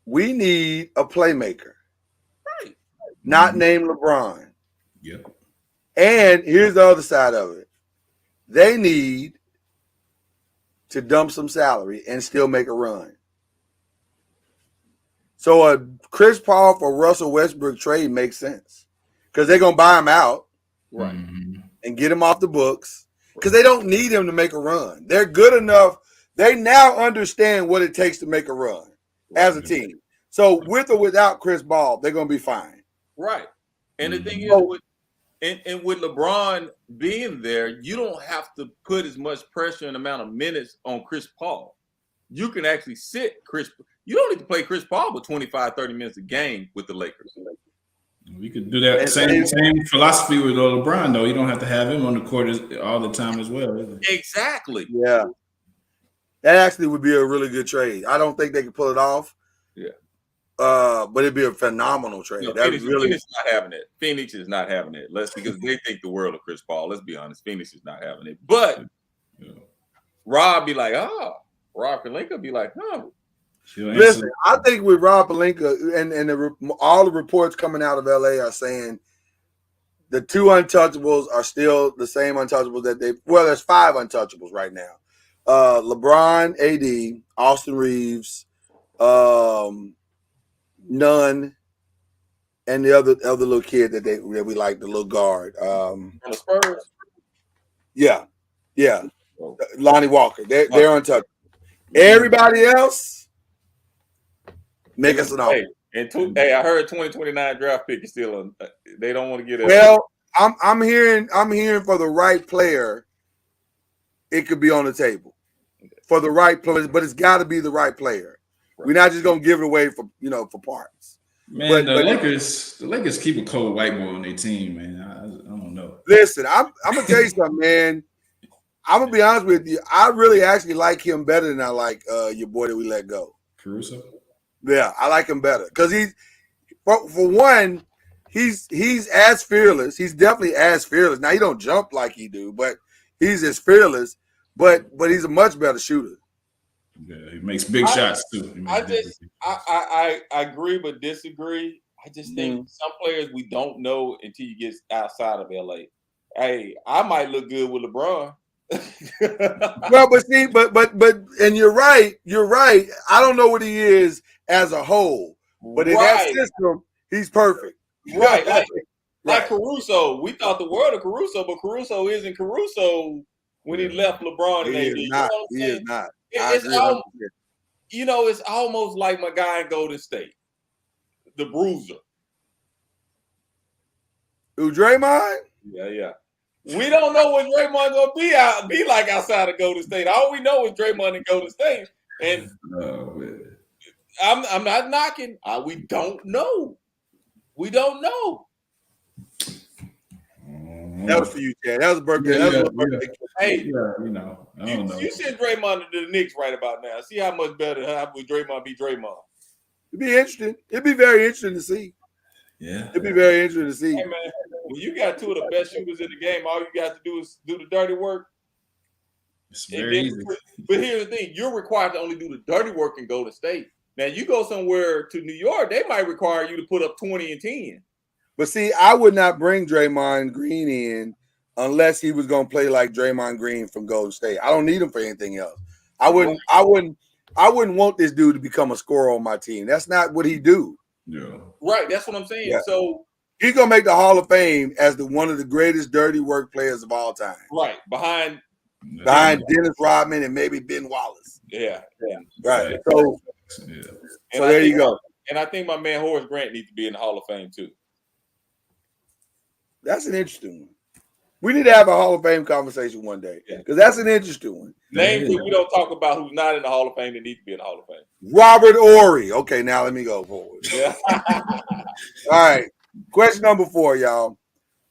We need a playmaker, right? Not named LeBron. Yep. And here's the other side of it. They need to dump some salary and still make a run. So a Chris Paul for Russell Westbrook trade makes sense because they're going to buy him out, right, and get him off the books because they don't need him to make a run. They're good enough. They now understand what it takes to make a run as a team. So with or without Chris Paul, they're going to be fine. Right. And the thing is, and with LeBron being there, you don't have to put as much pressure and amount of minutes on Chris Paul. You can actually sit Chris. You don't need to play Chris Paul with 25, 30 minutes a game with the Lakers. We could do that same philosophy with LeBron, though. You don't have to have him on the court all the time as well. Exactly. Yeah. That actually would be a really good trade. I don't think they could pull it off. Yeah. But it'd be a phenomenal trade. No, Phoenix is not having it. Phoenix is not having it. Because they think the world of Chris Paul. Let's be honest. Phoenix is not having it. But Rob be like, Rob Pelinka be like, no. Listen, I think with Rob Pelinka and all the reports coming out of LA are saying the two untouchables are still the same untouchables that there's 5 untouchables right now. LeBron, AD, Austin Reeves, Nunn, and the other little kid that we like, the little guard. The Spurs? Yeah. Lonnie Walker. They're untouchable. Everybody else, make us an offer. Hey, I heard 2029 draft pick is still on. They don't want to get it. Well, I'm hearing for the right player, it could be on the table for the right player, but it's got to be the right player. Right. We're not just gonna give it away for parts. Man, the Lakers keep a cold white boy on their team, man. I don't know. Listen, I'm gonna tell you something, man. I'm gonna be honest with you. I really actually like him better than I like your boy that we let go. Caruso. Yeah, I like him better because he's for one, he's as fearless. He's definitely as fearless. Now he don't jump like he do, but he's as fearless. But he's a much better shooter. Yeah, he makes big shots too. I agree but disagree. I just think some players we don't know until you get outside of LA. Hey, I might look good with LeBron. Well, but see, but and you're right. I don't know what he is as a whole, but in that system, he's perfect. Right, like Caruso. We thought the world of Caruso, but Caruso isn't Caruso when he left LeBron. He is not. He is not. It's almost like my guy in Golden State, the bruiser. Who, Draymond? Yeah. We don't know what Draymond gonna be like outside of Golden State. All we know is Draymond in Golden State, and I'm not knocking. We don't know. We don't know. That was for you, Chad. That was a birthday. Hey, I don't know. You send Draymond to the Knicks right about now. See how much better would Draymond be Draymond. It'd be interesting. It'd be very interesting to see. Yeah. It'd be very interesting to see. Hey, man, when you got two of the best shooters in the game, all you got to do is do the dirty work. It's very easy. But here's the thing. You're required to only do the dirty work in Golden State. Now, you go somewhere to New York, they might require you to put up 20 and 10. But see, I would not bring Draymond Green in unless he was going to play like Draymond Green from Golden State. I don't need him for anything else. I wouldn't want this dude to become a scorer on my team. That's not what he do. Yeah. Right. That's what I'm saying. Yeah. So he's going to make the Hall of Fame as one of the greatest dirty work players of all time. Right. Behind Dennis Rodman and maybe Ben Wallace. Yeah. Right. So so there you go. And I think my man Horace Grant needs to be in the Hall of Fame too. That's an interesting one. We need to have a Hall of Fame conversation one day because that's an interesting one. Names that we don't talk about who's not in the Hall of Fame that need to be in the Hall of Fame. Robert Horry. Okay, now let me go forward. Yeah. All right. Question number 4, y'all.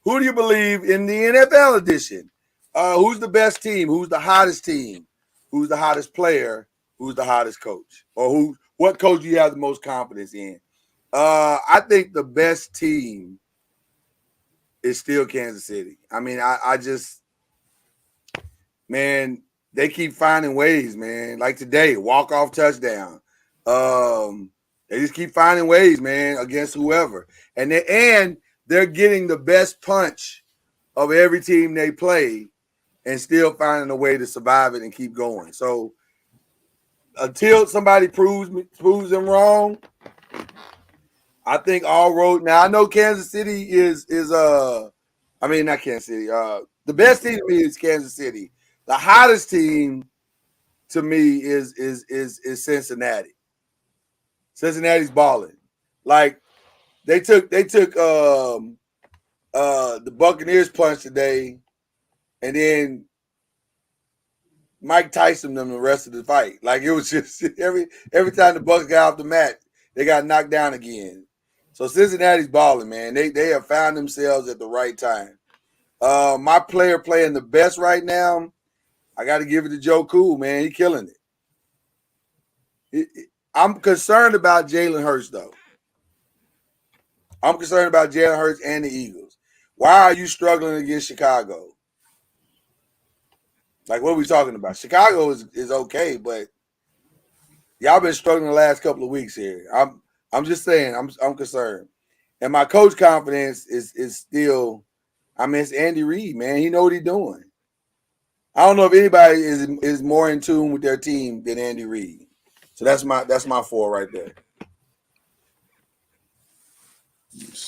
Who do you believe in the NFL edition? Who's the best team? Who's the hottest team? Who's the hottest player? Who's the hottest coach? Or what coach do you have the most confidence in? I think the best team is still Kansas City. I mean, I just, man, they keep finding ways, man. Like today, walk-off touchdown. They just keep finding ways, man, against whoever. And they're getting the best punch of every team they play and still finding a way to survive it and keep going. So until somebody proves them wrong, I think all road. Now I know Kansas City not Kansas City. The best team to me is Kansas City. The hottest team to me is Cincinnati. Cincinnati's balling. Like they took the Buccaneers punch today, and then Mike Tyson them the rest of the fight. Like it was just every time the Bucs got off the mat, they got knocked down again. So Cincinnati's balling, man. They have found themselves at the right time. My player playing the best right now, I got to give it to Joe Cool, man. He's killing it. I'm concerned about Jalen Hurts, though. I'm concerned about Jalen Hurts and the Eagles. Why are you struggling against Chicago? Like, what are we talking about? Chicago is okay, but y'all been struggling the last couple of weeks here. I'm just saying, I'm concerned. And my coach confidence is still, it's Andy Reid, man. He know what he's doing. I don't know if anybody is more in tune with their team than Andy Reid. So that's my 4 right there.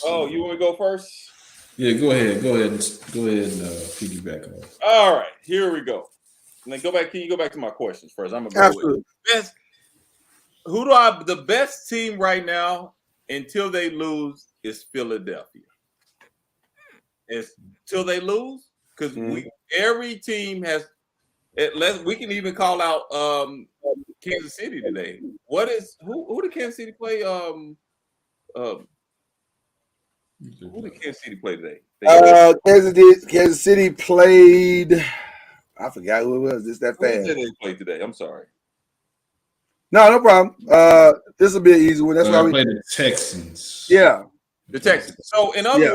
Oh, you want to go first? Yeah, go ahead. Go ahead and piggyback off. All right, here we go. Can you go back to my questions first? I'm gonna go Absolutely. with the best team right now until they lose is Philadelphia. Until they lose, because every team has. We can even call out Kansas City today. Who did Kansas City play? Who did Kansas City play today? Kansas City played. I forgot who it was. It's that fast. Who did they play today? I'm sorry. No problem. This will be an easy one. That's why we play the Texans. Yeah. The Texans. So in other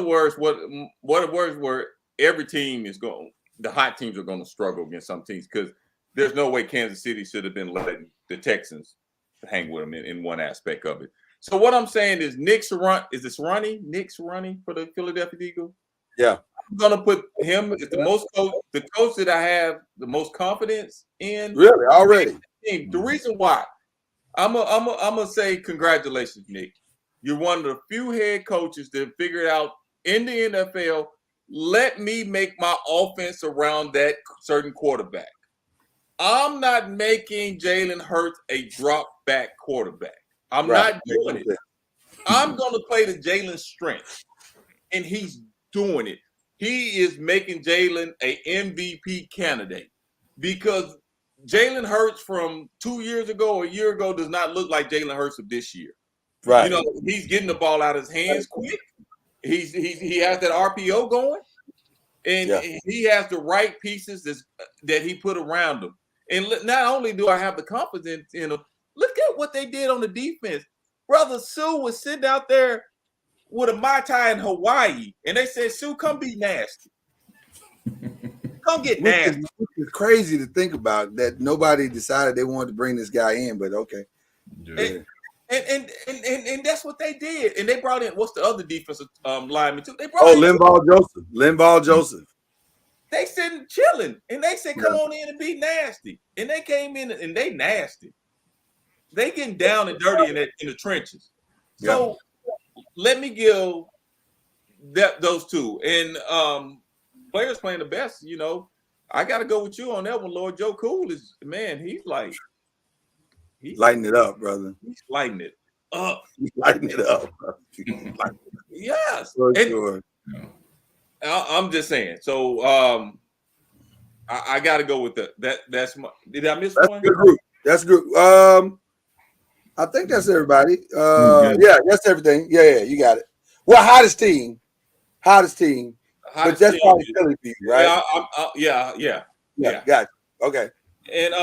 words, what words were every team is going. The hot teams are going to struggle against some teams because there's no way Kansas City should have been letting the Texans hang with them in one aspect of it. So what I'm saying is Nick Sirianni, is it Sirianni? Nick Sirianni for the Philadelphia Eagles? Yeah. I'm going to put him as the coach that I have the most confidence in. Really? Already? The reason why, I'm gonna say congratulations, Nick. You're one of the few head coaches that figured out in the NFL, let me make my offense around that certain quarterback. I'm not making Jalen Hurts a drop back quarterback. I'm not doing it. I'm going to play to Jalen's strength, and he's doing it. He is making Jalen a MVP candidate because Jalen Hurts from 2 years ago or a year ago does not look like Jalen Hurts of this year. Right. You know, he's getting the ball out of his hands quick. He has that RPO going, and he has the right pieces that he put around him. And not only do I have the confidence in him, look at what they did on the defense. Brother Sue was sitting out there with a Mai Tai in Hawaii, and they said, Sue, come be nasty. Come get nasty. It's crazy to think about that nobody decided they wanted to bring this guy in, but okay. Yeah. And that's what they did. And they brought in, what's the other defensive lineman too? They brought in Linval Joseph. They sitting chilling, and they said, come on in and be nasty. And they came in, and they nasty. They getting down and dirty in the trenches. So let me give those two. And players playing the best, you know, I got to go with you on that one, Lord. Joe Cool is, man, he's lighting it up, brother. He's lighting it up. He's lighting it up. Yes. For sure. I'm just saying. So I got to go with that's my. Did I miss one? Good group. That's good. I think that's everybody. Yeah, that's everything. Yeah, you got it. Well, hottest team. But that's probably Philly for you, right? Yeah. Got you. Okay. And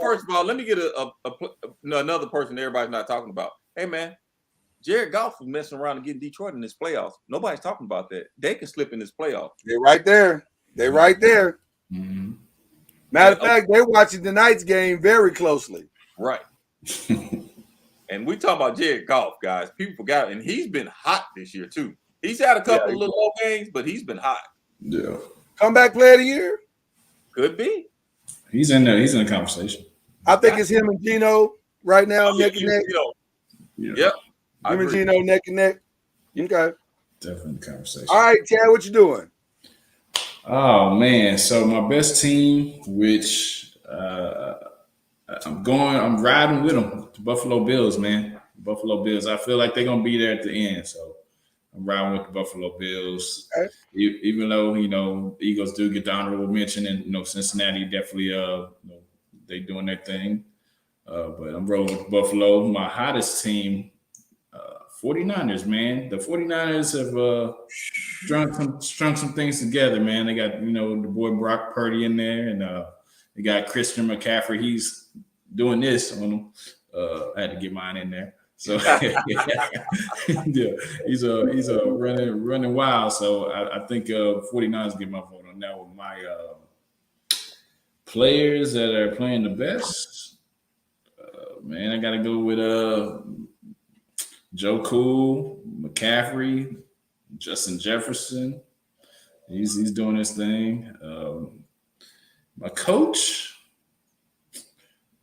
first of all, let me get another person everybody's not talking about. Hey, man, Jared Goff was messing around and getting Detroit in this playoffs. Nobody's talking about that. They can slip in this playoff. They're right there. Mm-hmm. Matter of fact, they're watching tonight's game very closely. Right. And we talking about Jared Goff, guys. People forgot, and he's been hot this year too. He's had a couple of little low games, but he's been hot. Yeah. Comeback player of the year? Could be. He's in there. He's in the conversation. I think it's him and Gino right now, neck and neck. Yep. Him and Gino neck and neck. Okay. Definitely the conversation. All right, Chad, what you doing? Oh man, so my best team, which I'm riding with them, the Buffalo Bills, man. Buffalo Bills. I feel like they're gonna be there at the end, so I'm riding with the Buffalo Bills. Okay. Even though the Eagles do get the honorable mention, and Cincinnati definitely they doing their thing, but I'm rolling with Buffalo. My hottest team, 49ers, man. The 49ers have strung some things together, man. They got the boy Brock Purdy in there, and they got Christian McCaffrey. He's doing this on them. I had to get mine in there. So yeah, he's a running wild. So I think 49ers get my vote on that one. My players that are playing the best, man, I gotta go with Joe Cool, McCaffrey, Justin Jefferson. He's doing his thing. My coach,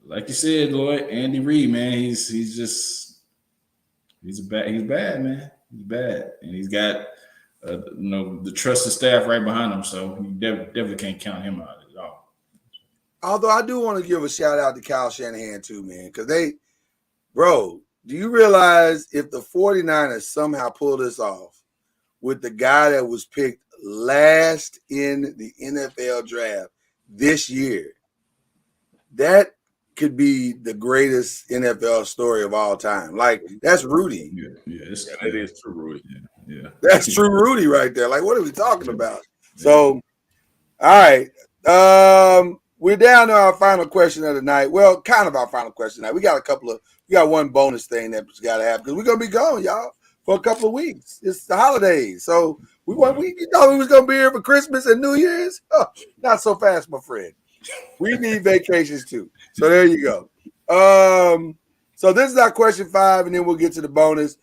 like you said, Lloyd, Andy Reid, man, he's bad, man. He's bad, and he's got the trusted staff right behind him, so you definitely can't count him out at all. Although I do want to give a shout out to Kyle Shanahan too, man, because do you realize if the 49ers somehow pull this off with the guy that was picked last in the NFL draft this year, that could be the greatest NFL story of all time. Like, that's Rudy. Yeah, it is true, Rudy. Yeah. That's true Rudy right there. Like, what are we talking about? So, all right. we're down to our final question of the night. Well, kind of our final question tonight. We got one bonus thing that's got to happen because we're gonna be gone, y'all, for a couple of weeks. It's the holidays, so you thought we was gonna be here for Christmas and New Year's? Oh, not so fast, my friend. We need vacations too. So there you go. So this is our question 5, and then we'll get to the bonus.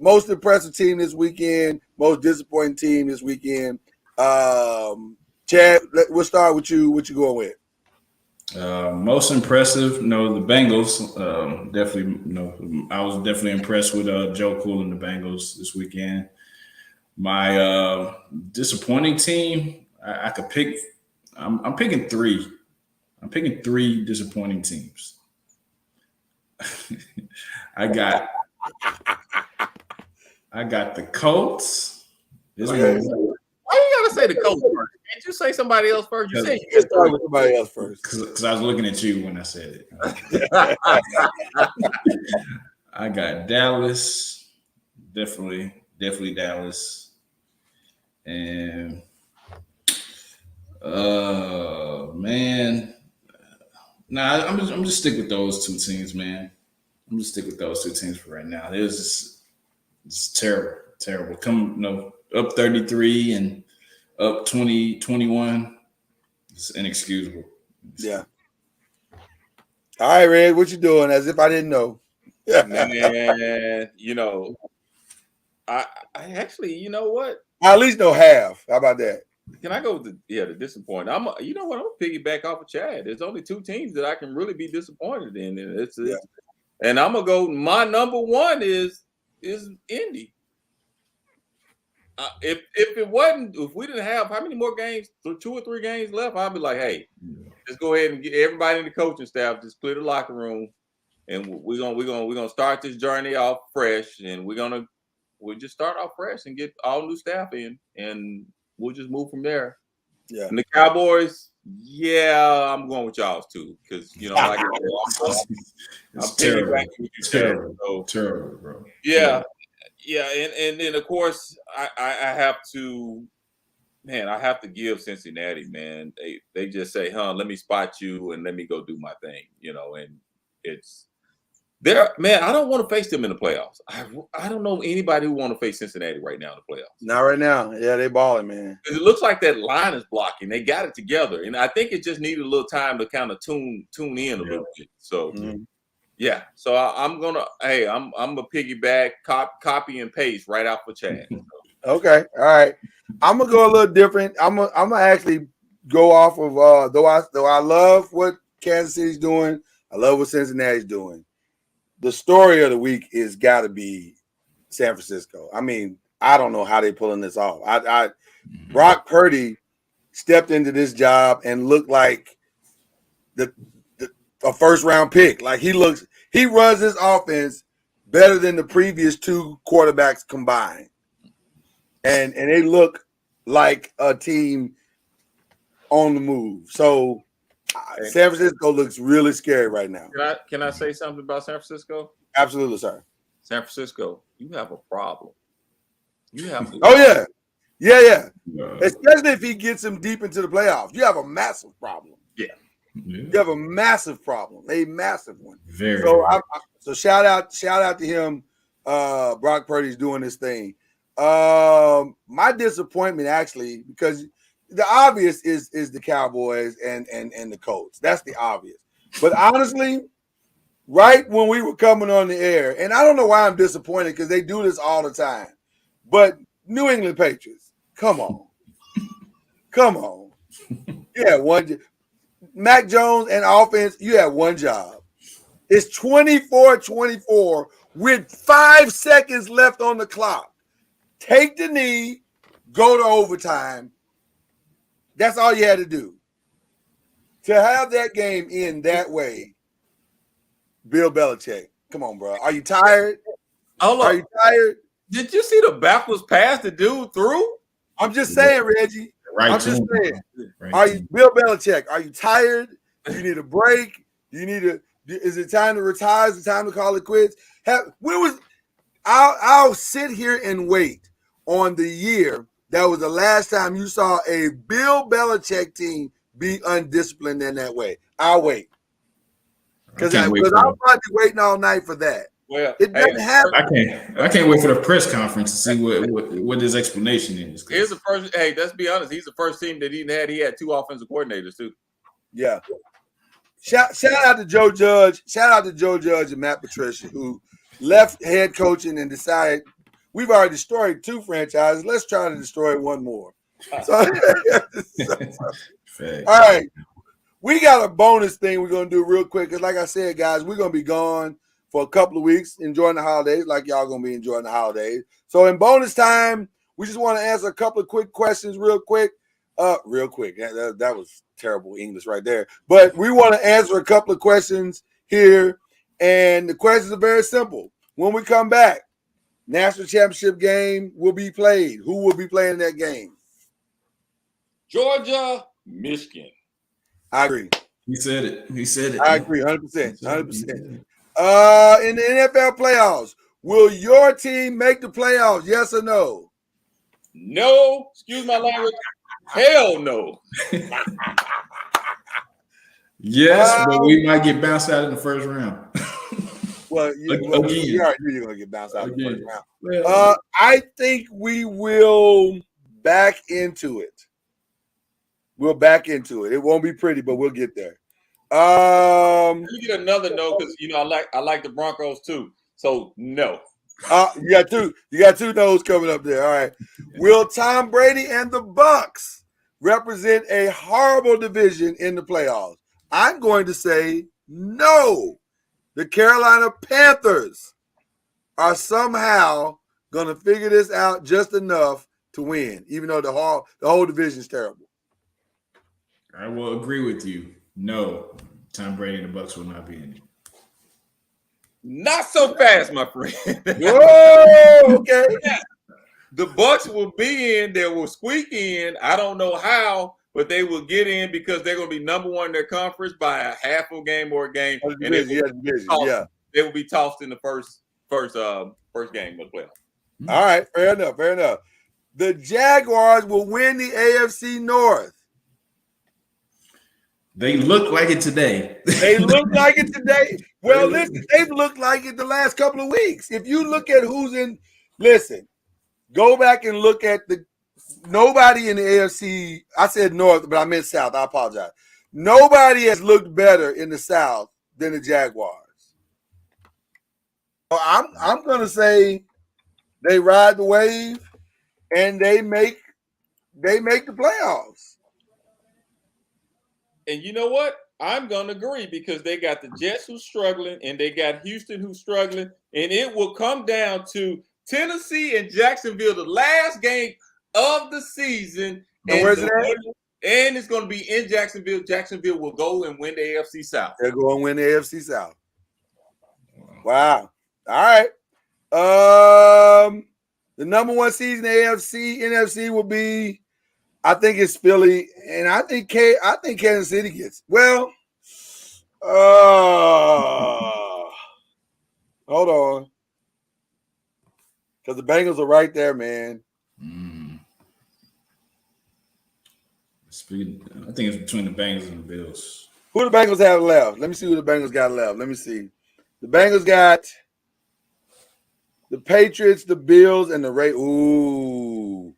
Most impressive team this weekend, most disappointing team this weekend. Chad, we'll start with you. What you going with? Most impressive, the Bengals. Definitely, I was definitely impressed with Joe Cool and the Bengals this weekend. My disappointing team, I could pick. I'm picking 3. I'm picking 3 disappointing teams. I got the Colts. Why you gotta say the Colts first? Can't you say somebody else first? You said you start with somebody else first. Because I was looking at you when I said it. I got Dallas, definitely Dallas, and man, I'm just stick with those 2 teams, man. I'm just stick with those 2 teams for right now. It's terrible. Come, up 33 and up 20-21. It's inexcusable. Yeah. All right, Red, what you doing? As if I didn't know. Man, I actually, you know what? I at least know half. How about that? Can I go with the disappointed? I'm gonna piggyback off of Chad. There's only 2 teams that I can really be disappointed in, and and I'm gonna go. My number 1 is Indy. If we didn't have how many more games, 2 or 3 games left, I'd be like, hey, let's go ahead and get everybody in the coaching staff, just clear the locker room, and we're gonna start this journey off fresh, and we'll just start off fresh and get all new staff in, and we'll just move from there. Yeah. And the Cowboys, I'm going with y'all too, because like I'm terrible. Terrible, bro. Yeah. Yeah, and then of course I have to give Cincinnati, man. They just say, let me spot you and let me go do my thing, and it's there, man. I don't want to face them in the playoffs. I don't know anybody who want to face Cincinnati right now in the playoffs. Not right now. Yeah, they balling, man. It looks like that line is blocking. They got it together, and I think it just needed a little time to kind of tune in a little bit. So. Mm-hmm. Yeah, so I'm gonna piggyback, copy and paste right out for Chad. Okay, all right. I'm gonna go a little different. I'm gonna actually go off of though I love what Kansas City's doing. I love what Cincinnati's doing. The story of the week is got to be San Francisco. I mean, I don't know how they're pulling this off. Brock Purdy stepped into this job and looked like a first-round pick. Like he runs this offense better than the previous 2 quarterbacks combined. And they look like a team on the move. So San Francisco looks really scary right now. Can I say something about San Francisco? Absolutely, sir. San Francisco, you have a problem. You have to. Oh, yeah. Yeah. Especially if he gets him deep into the playoffs. You have a massive problem. Yeah. You have a massive problem, a massive one. Very. So shout out to him. Brock Purdy's doing this thing. My disappointment actually, because the obvious is the Cowboys and the Colts. That's the obvious. But honestly, right when we were coming on the air, and I don't know why I'm disappointed because they do this all the time. But New England Patriots, come on. Yeah, one. Mac Jones and offense, you have one job. It's 24-24 with 5 seconds left on the clock. Take the knee, go to overtime. That's all you had to do. To have that game end that way, Bill Belichick, come on, bro. Are you tired? Are you tired? Did you see the backwards pass the dude threw? I'm just saying, Reggie. Right. I'm just saying. Are you Bill Belichick? Are you tired? Do you need a break? Is it time to retire? Is it time to call it quits? I'll sit here and wait on the year that was the last time you saw a Bill Belichick team be undisciplined in that way. I'll wait. Because I I'm can't wait for probably waiting all night for that. Well, It doesn't happen. I can't wait for the press conference to see what his explanation is. 'cause- here's the first. Hey, let's be honest. He's the first team that he had. He had 2 offensive coordinators too. Yeah. Shout out to Joe Judge. Shout out to Joe Judge and Matt Patricia, who left head coaching and decided we've already destroyed 2 franchises. Let's try to destroy one more. So, all right. We got a bonus thing we're going to do real quick. Because like I said, guys, we're going to be gone for a couple of weeks enjoying the holidays like y'all going to be enjoying the holidays. So in bonus time, we just want to answer a couple of quick questions real quick. Real quick. That was terrible English right there. But we want to answer a couple of questions here. And the questions are very simple. When we come back, national championship game will be played. Who will be playing that game? Georgia, Michigan. I agree. He said it. I agree 100%. 100%. In the NFL playoffs, will your team make the playoffs? Yes or no? No. Excuse my language. Hell no. Yes, but we might get bounced out in the first round. Well, you already knew you were going to get bounced out in the first round. Well, I think we will back into it. We'll back into it. It won't be pretty, but we'll get there. Let me get another no because I like the Broncos too. So no. You got two no's coming up there. All right. Will Tom Brady and the Bucs represent a horrible division in the playoffs? I'm going to say no. The Carolina Panthers are somehow going to figure this out just enough to win, even though the whole division is terrible. I will agree with you. No, Tom Brady and the Bucs will not be in it. Not so fast, my friend. Whoa, okay. The Bucs will be in. They will squeak in. I don't know how, but they will get in because they're going to be number 1 in their conference by a half a game or a game, and they will be tossed in the first game of the playoff. All right, fair enough. The Jaguars will win the AFC North. They look like it today. Well, listen, they've looked like it the last couple of weeks. If you look at who's in, listen, go back and look at nobody in the AFC. I said North, but I meant South. I apologize. Nobody has looked better in the South than the Jaguars. So I'm going to say they ride the wave and they make the playoffs. And you know what? I'm going to agree because they got the Jets who's struggling and they got Houston who's struggling. And it will come down to Tennessee and Jacksonville, the last game of the season. And where's it at? And it's going to be in Jacksonville. Jacksonville will go and win the AFC South. They're going to win the AFC South. Wow. All right. The number 1 seed in the AFC, NFC will be, I think it's Philly, and I think Kansas City gets. Well, hold on, because the Bengals are right there, man. I think it's between the Bengals and the Bills. Who do the Bengals have left? Let me see who the Bengals got left. Let me see. The Bengals got the Patriots, the Bills, and the Raiders. Ooh.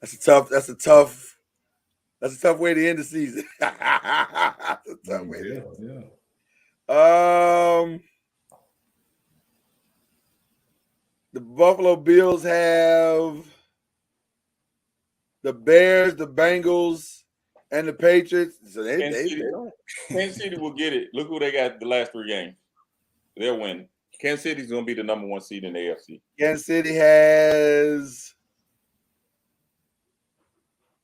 That's a tough way to end the season. That's a tough way. Yeah. The Buffalo Bills have the Bears, the Bengals, and the Patriots. So Kansas City will get it. Look who they got the last 3 games. They'll win. Kansas City's going to be the number 1 seed in the AFC. Kansas City has.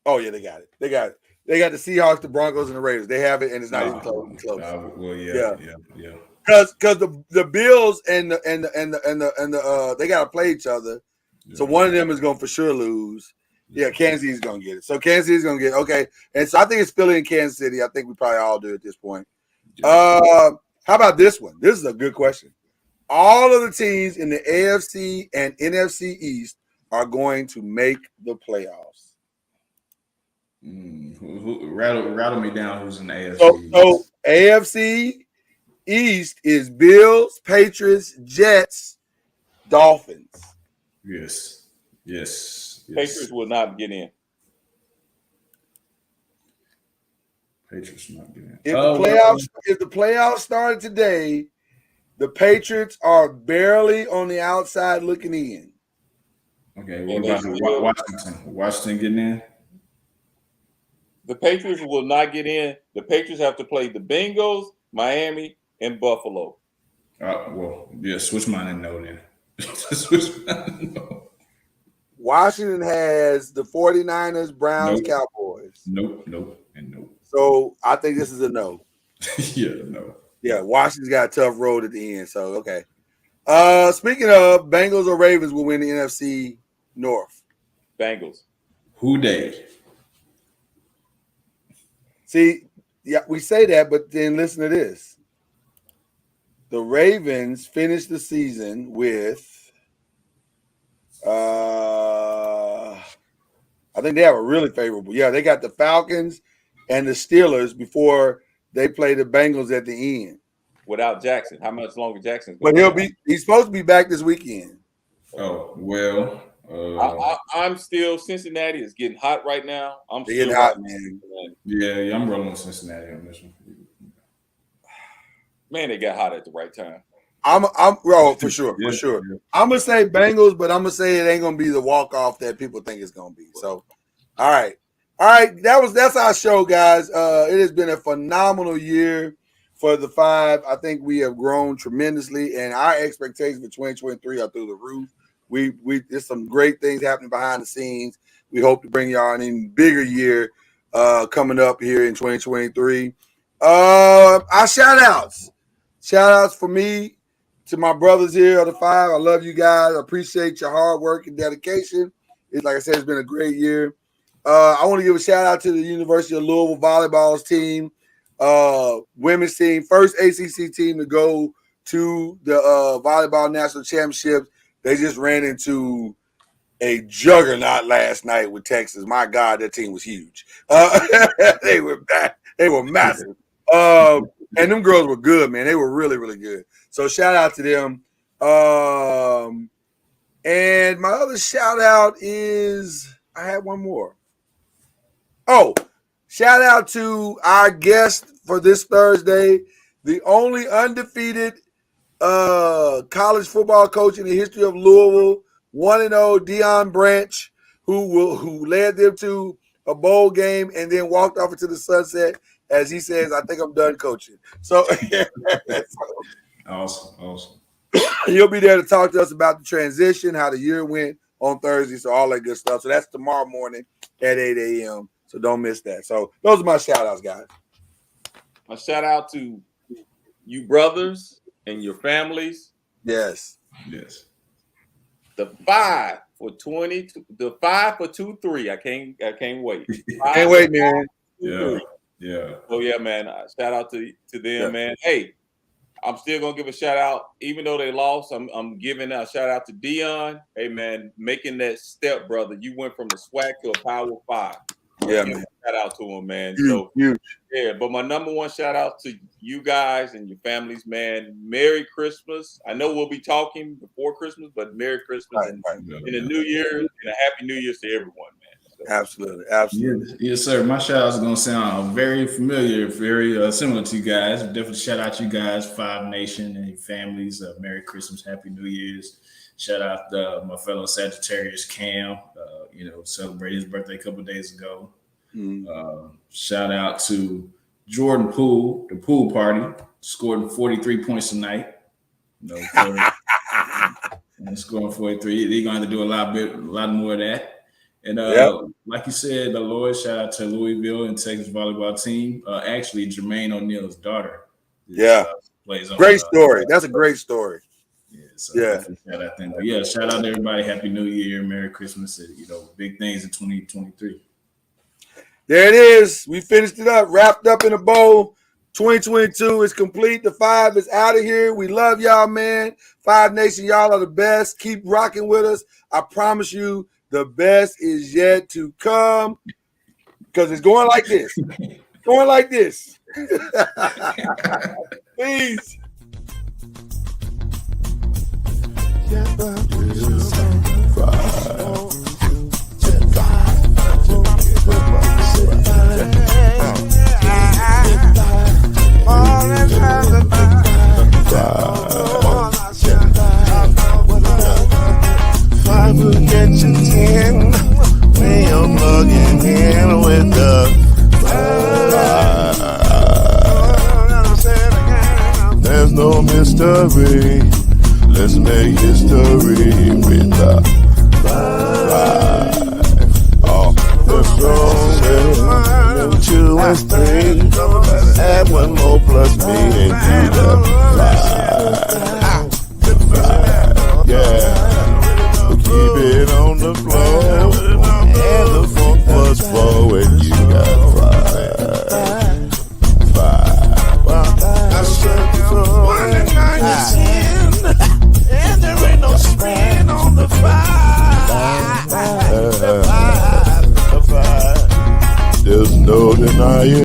Oh yeah, they got it. They got the Seahawks, the Broncos, and the Raiders. They have it, and it's not even close. Well, yeah. Because the Bills and the they got to play each other, so one of them is going to for sure lose. Yeah, Kansas City's going to get it. So Kansas City's going to get it. Okay, and so I think it's Philly and Kansas City. I think we probably all do at this point. How about this one? This is a good question. All of the teams in the AFC and NFC East are going to make the playoffs. Rattle me down. Who's in the AFC? So AFC East is Bills, Patriots, Jets, Dolphins. Yes. Patriots will not get in. Patriots not getting in. If the playoffs started today, the Patriots are barely on the outside looking in. Okay, what about Washington? Washington getting in? The Patriots will not get in. The Patriots have to play the Bengals, Miami, and Buffalo. Switch mine and no then. Switch mine and no. Washington has the 49ers, Browns, Nope. Cowboys. Nope. So I think this is a no. Yeah, no. Yeah, Washington's got a tough road at the end. So, okay. Speaking of, Bengals or Ravens will win the NFC North. Bengals. Who they? See, yeah, we say that, but then listen to this. The Ravens finished the season with I think they have a really favorable. Yeah, they got the Falcons and the Steelers before they play the Bengals at the end. Without Jackson, how much longer Jackson's But going he's supposed to be back this weekend. Oh, well. I'm still Cincinnati is getting hot right now. I'm They're still getting hot, man. Yeah, I'm rolling with Cincinnati on this one. Man, they got hot at the right time. For sure. Yeah. I'm gonna say Bengals, but I'm gonna say it ain't gonna be the walk off that people think it's gonna be. So, all right. That's our show, guys. It has been a phenomenal year for the Five. I think we have grown tremendously, and our expectations for 2023 are through the roof. There's some great things happening behind the scenes. We hope to bring y'all an even bigger year coming up here in 2023. Our shout outs for me to my brothers here of the Five. I love you guys. I appreciate your hard work and dedication. It's like I said, it's been a great year. I want to give a shout out to the University of Louisville volleyball team, women's team, first ACC team to go to the volleyball national championships. They just ran into a juggernaut last night with Texas. My God, that team was huge. They were massive. And them girls were good, man. They were really, really good. So shout out to them. And my other shout out is I had one more. Oh, shout out to our guest for this Thursday, the only undefeated college football coach in the history of Louisville, 1-0 Deion Branch, who led them to a bowl game and then walked off into the sunset. As he says, I think I'm done coaching. So Awesome. He'll be there to talk to us about the transition, how the year went on Thursday, so all that good stuff. So that's tomorrow morning at 8 a.m. So don't miss that. So those are my shout outs, guys. A shout out to you brothers and your families. Yes. The 5 for 20, the 5 for 2-3. I can't wait. Can't wait, man. Yeah. Oh yeah, man. Shout out to them, man. Hey, I'm still gonna give a shout out, even though they lost. I'm giving a shout out to Deion. Hey man, making that step, brother. You went from the SWAC to a Power 5. Yeah, man. Shout out to him, man. Huge. Yeah, but my number one shout out to you guys and your families, man. Merry Christmas. I know we'll be talking before Christmas, but Merry Christmas and a New Year and a Happy New Year's to everyone, man. So. Absolutely. Yes, sir. My shout outs are gonna sound very familiar, very similar to you guys. Definitely shout out you guys, Five Nation and your families. Merry Christmas, Happy New Year's. Shout out my fellow Sagittarius Cam. Celebrated his birthday a couple of days ago. Shout out to Jordan Poole, the pool party, scored 43 points tonight. Scoring 43. They're going to do a lot more of that. And like you said, Lloyd, shout out to Louisville and Texas volleyball team. Actually, Jermaine O'Neal's daughter. Plays on. Great story. That's a great story. Shout out them. But shout out to everybody. Happy New Year, Merry Christmas. Big things in 2023. There it is. We finished it up, wrapped up in a bow. 2022 is complete. The Five is out of here. We love y'all, man. Five Nation, y'all are the best. Keep rocking with us. I promise you, the best is yet to come. because it's going like this. Going like this. Please. I will get you 10 when you're plugging in with the there's no mystery. Let's make history with the oh, the song is 2 and 3. Add 1 more plus me and do the 5. Yeah. Keep it on the floor, and the funk was 4, and you got 5. I said so 1 and 9 is 10, and there ain't no spread on the 5. There's no denying.